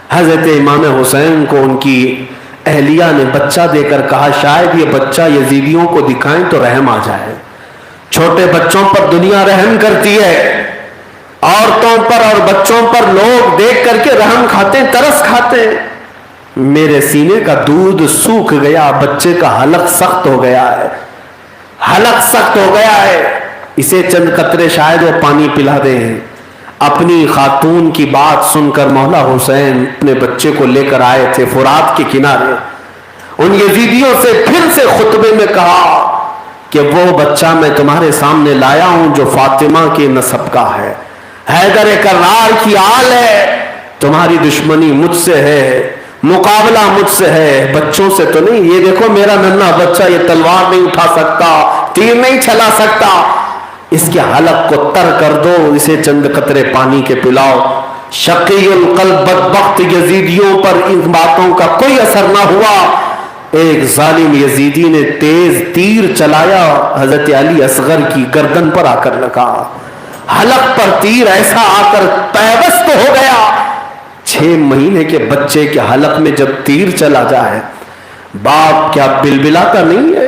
حضرت امام حسین کو ان کی اہلیہ نے بچہ دے کر کہا, شاید یہ بچہ یزیدیوں کو دکھائیں تو رحم آ جائے. چھوٹے بچوں پر دنیا رحم کرتی ہے, عورتوں پر اور بچوں پر لوگ دیکھ کر کے رحم کھاتے ہیں, ترس کھاتے ہیں. میرے سینے کا دودھ سوکھ گیا, بچے کا حلق سخت ہو گیا ہے, حلق سخت ہو گیا ہے, اسے چند قطرے شاید وہ پانی پلا دیں. اپنی خاتون کی بات سن کر مولا حسین اپنے بچے کو لے کر آئے تھے فرات کے کنارے. ان یزیدیوں سے پھر سے خطبے میں کہا کہ وہ بچہ میں تمہارے سامنے لایا ہوں جو فاطمہ کے نسب کا ہے, حیدر کرار کی آل ہے. تمہاری دشمنی مجھ سے ہے, مقابلہ مجھ سے ہے, بچوں سے تو نہیں. یہ دیکھو میرا ننھا بچہ, یہ تلوار نہیں اٹھا سکتا, تیر نہیں چلا سکتا, اس کے حلق کو تر کر دو, اسے چند قطرے پانی کے پلاؤ. شقی القلب بدبخت یزیدیوں پر ان باتوں کا کوئی اثر نہ ہوا. ایک ظالم یزیدی نے تیز تیر چلایا, حضرت علی اصغر کی گردن پر آ کر لگا. حلق پر تیر ایسا آ کر پیوست ہو گیا. 6 مہینے کے بچے کے حلق میں جب تیر چلا جائے, باپ کیا بلبلاتا نہیں ہے؟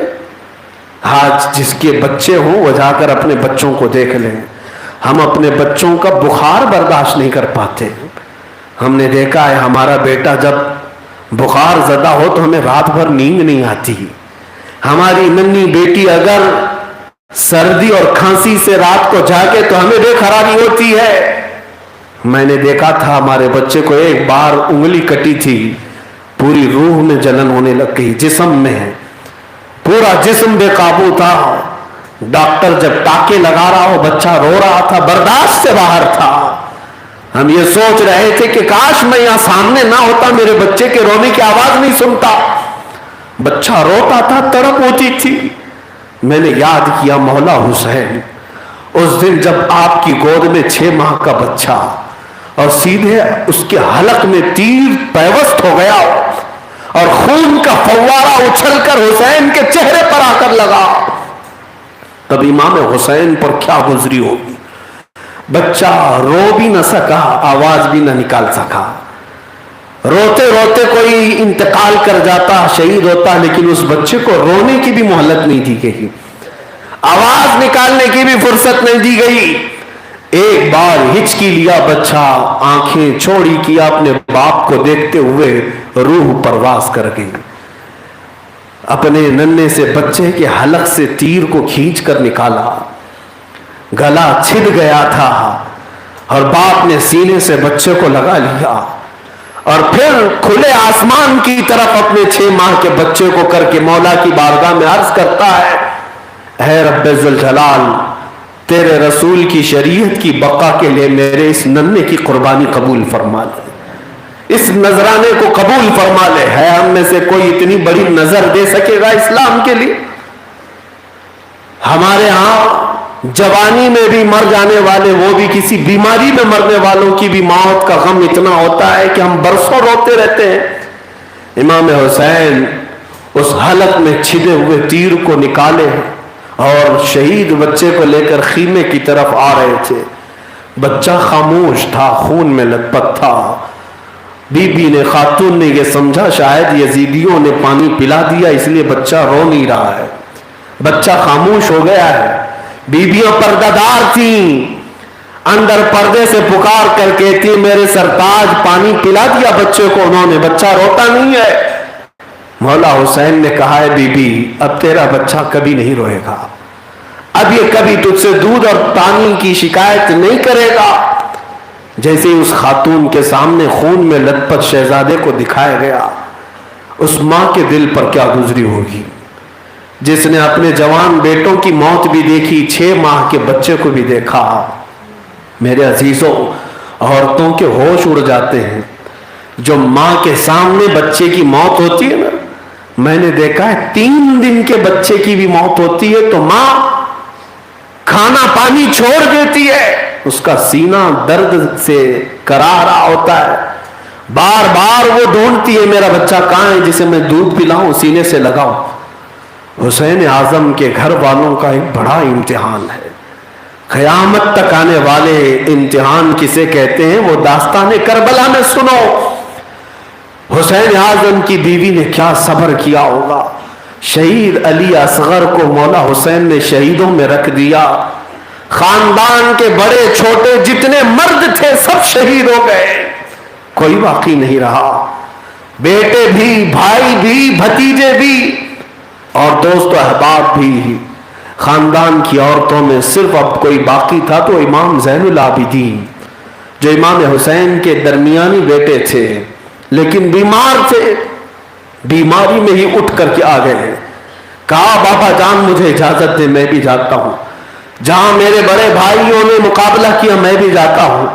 آج جس کے بچے ہوں وہ جا کر اپنے بچوں کو دیکھ لیں. ہم اپنے بچوں کا بخار برداشت نہیں کر پاتے. ہم نے دیکھا ہے ہمارا بیٹا جب بخار زدہ ہو تو ہمیں رات بھر نیند نہیں آتی. ہماری ننھی بیٹی اگر سردی اور کھانسی سے رات کو جاگے تو ہمیں بے قراری ہوتی ہے. میں نے دیکھا تھا ہمارے بچے کو ایک بار انگلی کٹی تھی, پوری روح میں جلن ہونے لگ گئی, جسم میں ہے, پورا جسم بے قابو تھا. ڈاکٹر جب ٹاکے لگا رہا ہو, بچہ رو رہا تھا, برداشت سے باہر تھا. ہم یہ سوچ رہے تھے کہ کاش میں یہاں سامنے نہ ہوتا, میرے بچے کے رونے کی آواز نہیں سنتا. بچہ روتا تھا, تڑپ ہوتی تھی, میں نے یاد کیا مولا حسین اس دن جب آپ کی گود میں 6 ماہ کا بچہ اور سیدھے اس کے حلق میں تیر پیوست ہو گیا اور خون کا فوارہ اچھل کر حسین کے چہرے پر آ کر لگا، تب امام حسین پر کیا گزری ہوگی. بچہ رو بھی نہ سکا، آواز بھی نہ نکال سکا. روتے روتے کوئی انتقال کر جاتا، شہید ہوتا، لیکن اس بچے کو رونے کی بھی مہلت نہیں دی گئی، آواز نکالنے کی بھی فرصت نہیں دی گئی. ایک بار ہچکی لیا بچہ، آنکھیں چھوڑی کیا اپنے باپ کو دیکھتے ہوئے روح پرواز کر گئی. اپنے ننھے سے بچے کے حلق سے تیر کو کھینچ کر نکالا، گلا چھد گیا تھا اور باپ نے سینے سے بچے کو لگا لیا اور پھر کھلے آسمان کی طرف اپنے 6 ماہ کے بچے کو کر کے مولا کی بارگاہ میں عرض کرتا ہے، اے رب ذوالجلال، تیرے رسول کی شریعت کی بقا کے لیے میرے اس ننھے کی قربانی قبول فرما لے، اس نذرانے کو قبول فرما لے. ہے ہم میں سے کوئی اتنی بڑی نظر دے سکے گا اسلام کے لیے؟ ہمارے ہاں جوانی میں بھی مر جانے والے، وہ بھی کسی بیماری میں مرنے والوں کی بھی موت کا غم اتنا ہوتا ہے کہ ہم برسوں روتے رہتے ہیں. امام حسین اس حلق میں چھدے ہوئے تیر کو نکالے اور شہید بچے کو لے کر خیمے کی طرف آ رہے تھے. بچہ خاموش تھا، خون میں لت پت تھا. بی بی نے، خاتون نے یہ سمجھا شاید یزیدیوں نے پانی پلا دیا اس لیے بچہ رو نہیں رہا ہے، بچہ خاموش ہو گیا ہے. بیویاں پردہ دار تھیں، اندر پردے سے پکار کر کہتی میرے سرتاج پانی پلا دیا بچے کو انہوں نے، بچہ روتا نہیں ہے. مولا حسین نے کہا ہے بی بی اب تیرا بچہ کبھی نہیں روئے گا، اب یہ کبھی تجھ سے دودھ اور پانی کی شکایت نہیں کرے گا. جیسے اس خاتون کے سامنے خون میں لت پت شہزادے کو دکھایا گیا، اس ماں کے دل پر کیا گزری ہوگی جس نے اپنے جوان بیٹوں کی موت بھی دیکھی، 6 ماہ کے بچے کو بھی دیکھا. میرے عزیزوں، عورتوں کے ہوش اڑ جاتے ہیں جو ماں کے سامنے بچے کی موت ہوتی ہے نا. میں نے دیکھا ہے 3 دن کے بچے کی بھی موت ہوتی ہے تو ماں کھانا پانی چھوڑ دیتی ہے، اس کا سینہ درد سے کرا رہا ہوتا ہے، بار بار وہ ڈھونڈتی ہے میرا بچہ کہاں ہے جسے میں دودھ پلاؤں، سینے سے لگاؤں. حسین اعظم کے گھر والوں کا ایک بڑا امتحان ہے، قیامت تک آنے والے امتحان کسے کہتے ہیں وہ داستان کربلا میں سنو. حسین اعظم کی بیوی نے کیا صبر کیا ہوگا. شہید علی اصغر کو مولا حسین نے شہیدوں میں رکھ دیا، خاندان کے بڑے چھوٹے جتنے مرد تھے سب شہید ہو گئے، کوئی باقی نہیں رہا. بیٹے بھی، بھائی بھی، بھتیجے بھی اور دوست و احباب بھی. خاندان کی عورتوں میں صرف اب کوئی باقی تھا تو امام زین العابدین جو امام حسین کے درمیانی بیٹے تھے لیکن بیمار تھے، بیماری میں ہی اٹھ کر کے آ گئے. کہا بابا جان مجھے اجازت دے، میں بھی جاتا ہوں، جہاں میرے بڑے بھائیوں نے مقابلہ کیا میں بھی جاتا ہوں.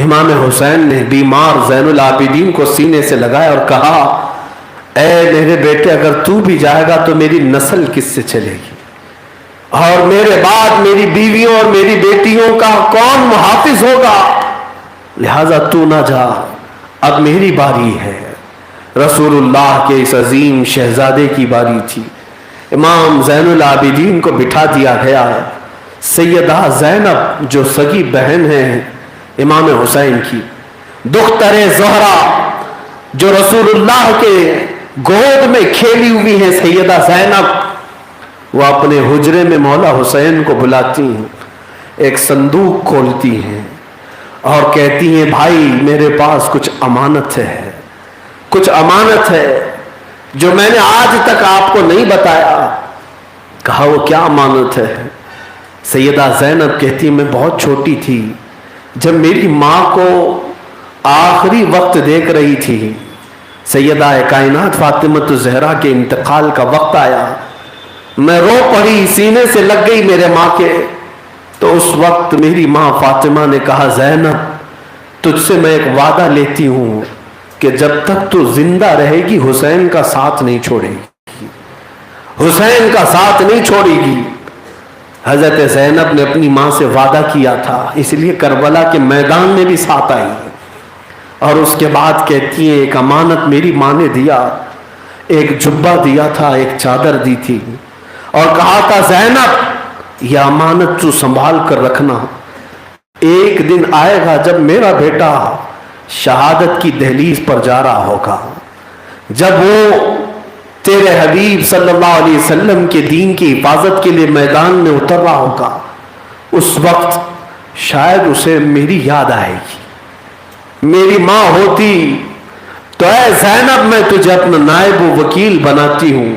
امام حسین نے بیمار زین العابدین کو سینے سے لگایا اور کہا اے میرے بیٹے اگر تو بھی جائے گا تو میری نسل کس سے چلے گی اور میرے بعد میری بیویوں اور میری بیٹیوں کا کون محافظ ہوگا، لہذا تو نہ جا، اب میری باری ہے. رسول اللہ کے اس عظیم شہزادے کی باری تھی. امام زین العابدین کو بٹھا دیا گیا. سیدہ زینب جو سگی بہن ہیں امام حسین کی، دختر زہرا جو رسول اللہ کے گود میں کھیلی ہوئی ہیں سیدہ زینب، وہ اپنے حجرے میں مولا حسین کو بلاتی ہیں، ایک صندوق کھولتی ہیں اور کہتی ہیں بھائی میرے پاس کچھ امانت ہے، کچھ امانت ہے جو میں نے آج تک آپ کو نہیں بتایا. کہا وہ کیا امانت ہے؟ سیدہ زینب کہتی میں بہت چھوٹی تھی جب میری ماں کو آخری وقت دیکھ رہی تھی، سیدہ کائنات فاطمہ الزہرا کے انتقال کا وقت آیا، میں رو پڑی، سینے سے لگ گئی میرے ماں کے. تو اس وقت میری ماں فاطمہ نے کہا زینب تجھ سے میں ایک وعدہ لیتی ہوں کہ جب تک تو زندہ رہے گی حسین کا ساتھ نہیں چھوڑے گی. حسین کا ساتھ نہیں چھوڑے گی۔ حضرت زینب نے اپنی ماں سے وعدہ کیا تھا، اس لیے کربلا کے میدان میں بھی ساتھ آئی، اور اس کے بعد کہتی ہیں ایک امانت میری ماں نے دیا، ایک جبہ دیا تھا، ایک چادر دی تھی، اور کہا تھا زینب یہ امانت تو سنبھال کر رکھنا، ایک دن آئے گا جب میرا بیٹا شہادت کی دہلیز پر جا رہا ہوگا، جب وہ تیرے حبیب صلی اللہ علیہ وسلم کے دین کی حفاظت کے لیے میدان میں اتر رہا ہوگا، اس وقت شاید اسے میری یاد آئے گی، میری ماں ہوتی تو اے زینب میں تجھے اپنا نائب و وکیل بناتی ہوں،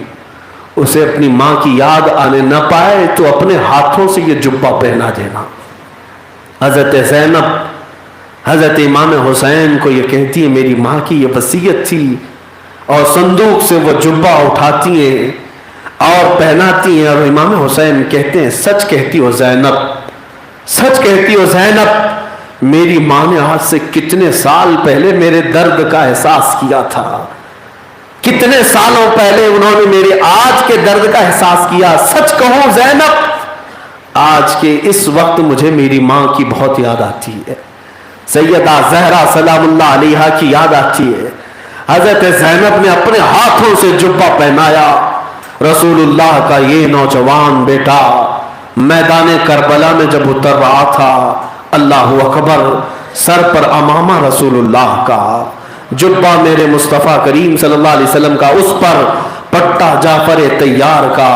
اسے اپنی ماں کی یاد آنے نہ پائے تو اپنے ہاتھوں سے یہ جبہ پہنا دینا۔ حضرت زینب حضرت امام حسین کو یہ کہتی ہے میری ماں کی یہ وصیت تھی، اور صندوق سے وہ جبہ اٹھاتی ہیں اور پہناتی ہیں، اور امام حسین کہتے ہیں سچ کہتی ہو زینب، سچ کہتی ہو زینب، میری ماں نے آج سے کتنے سال پہلے میرے درد کا احساس کیا تھا، کتنے سالوں پہلے انہوں نے میرے آج کے درد کا احساس کیا، سچ کہو زینب آج کے اس وقت مجھے میری ماں کی بہت یاد آتی ہے، سیدہ زہرا سلام اللہ علیہا کی یاد آتی ہے۔ حضرت زینب نے اپنے ہاتھوں سے جبہ پہنایا، رسول اللہ کا یہ نوجوان بیٹا میدان کربلا میں جب اتر رہا تھا، اللہ اکبر، سر پر امامہ رسول اللہ کا، جبہ میرے مصطفیٰ کریم صلی اللہ علیہ وسلم کا، اس پر پٹا جعفر طیار کا،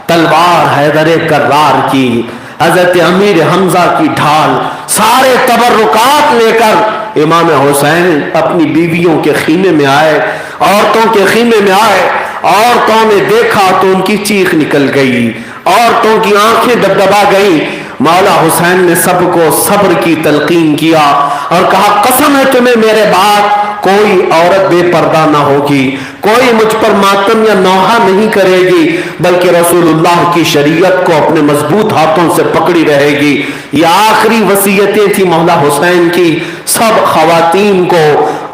تلوار حیدر کرار کی، حضرت امیر حمزہ کی ڈھال، سارے تبرکات لے کر امام حسین اپنی بیویوں کے خیمے میں آئے، عورتوں کے خیمے میں آئے، عورتوں نے دیکھا تو ان کی چیخ نکل گئی، عورتوں کی آنکھیں دبدبا گئی۔ مولا حسین نے سب کو صبر کی تلقین کیا اور کہا قسم ہے تمہیں میرے بعد کوئی عورت بے پردہ نہ ہوگی، کوئی مجھ پر ماتم یا نوحہ نہیں کرے گی، بلکہ رسول اللہ کی شریعت کو اپنے مضبوط ہاتھوں سے پکڑی رہے گی۔ یہ آخری وصیتیں تھی مولا حسین کی، سب خواتین کو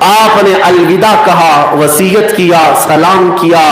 آپ نے الوداع کہا، وصیت کیا، سلام کیا،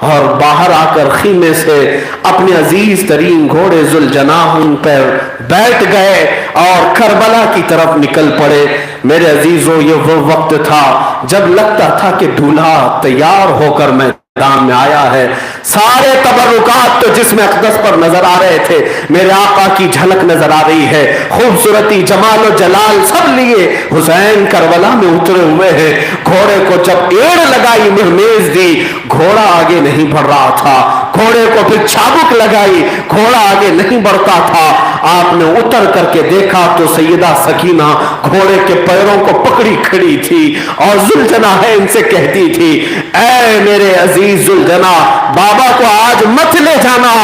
اور باہر آ کر خیمے سے اپنے عزیز ترین گھوڑے ذوالجناح ان پر بیٹھ گئے اور کربلا کی طرف نکل پڑے۔ میرے عزیزوں یہ وہ وقت تھا جب لگتا تھا کہ دولہا تیار ہو کر میدان میں آیا ہے، سارے تبرکات تو جسم اقدس پر نظر آ رہے تھے، میرے آقا کی جھلک نظر آ رہی ہے، خوبصورتی، جمال و جلال سب لیے حسین کربلا میں اترے ہوئے ہیں۔ گھوڑے کو جب ایڑ لگائی، مہمیز دی، گھوڑا آگے نہیں بڑھ رہا تھا، گھوڑے کو پھر چابک لگائی، گھوڑا آگے نہیں بڑھتا تھا۔ آپ نے اتر کر کے دیکھا تو سیدہ سکینہ گھوڑے کے پیروں کو پکڑی کھڑی تھی اور ذوالجناحین سے کہتی تھی اے میرے عزیز ذوالجناح، بابا کو آج مت لے جانا،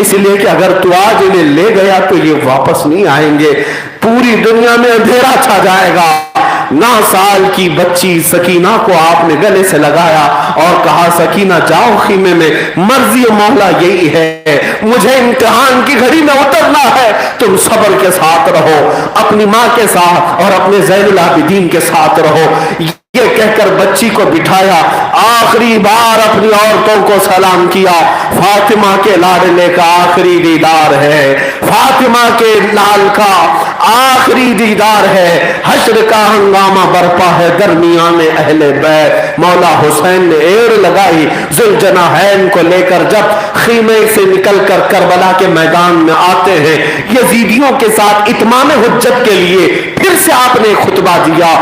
اس لیے کہ اگر تو آج انہیں لے گیا تو یہ واپس نہیں آئیں گے، پوری دنیا میں اندھیرا چھا جائے گا۔ 9 سال کی بچی سکینہ کو آپ نے گلے سے لگایا اور کہا سکینہ جاؤ خیمے میں، مرضی مولا یہی ہے، مجھے امتحان کی گھڑی میں اترنا ہے، تم صبر کے ساتھ رہو، اپنی ماں کے ساتھ اور اپنے زین العابدین کے ساتھ رہو۔ یہ کہہ کر بچی کو بٹھایا، آخری بار اپنی عورتوں کو سلام کیا۔ فاطمہ کے لاڈلے کا آخری دیدار ہے، فاطمہ کے لال کا آخری دیدار ہے، حشر کا ہنگامہ برپا ہے درمیان اہل بیت۔ مولا حسین نے ایڑ لگائی، ذوالجناحین کو لے کر جب خیمے سے نکل کر کربلا کے میدان میں آتے ہیں، یزیدیوں کے ساتھ اتمام حجت کے لیے پھر سے آپ نے خطبہ دیا۔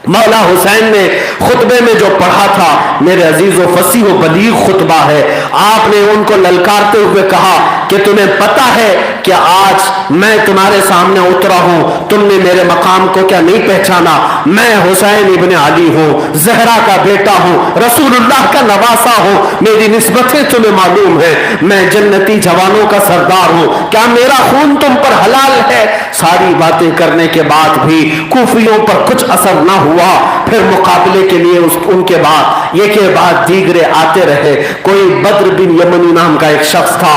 مولا حسین نے خطبے میں جو پڑھا تھا میرے عزیز و فصیح و بلیغ خطبہ ہے، آپ نے ان کو للکارتے ہوئے کہا کہ تمہیں پتا ہے کہ آج میں تمہارے سامنے اترا ہوں، تم نے میرے مقام کو کیا نہیں پہچانا؟ میں حسین ابن علی ہوں، زہرا کا بیٹا ہوں، رسول اللہ کا نواسا ہوں، میری نسبتیں تمہیں معلوم ہیں، میں جنتی جوانوں کا سردار ہوں، کیا میرا خون تم پر حلال ہے؟ ساری باتیں کرنے کے بعد بھی کوفیوں پر کچھ اثر نہ ہوا۔ پھر مقابلے کے لیے ان کے بعد یہ کے بعد دیگرے آتے رہے، کوئی بدر بن یمنی نام کا ایک شخص تھا،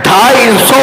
250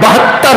72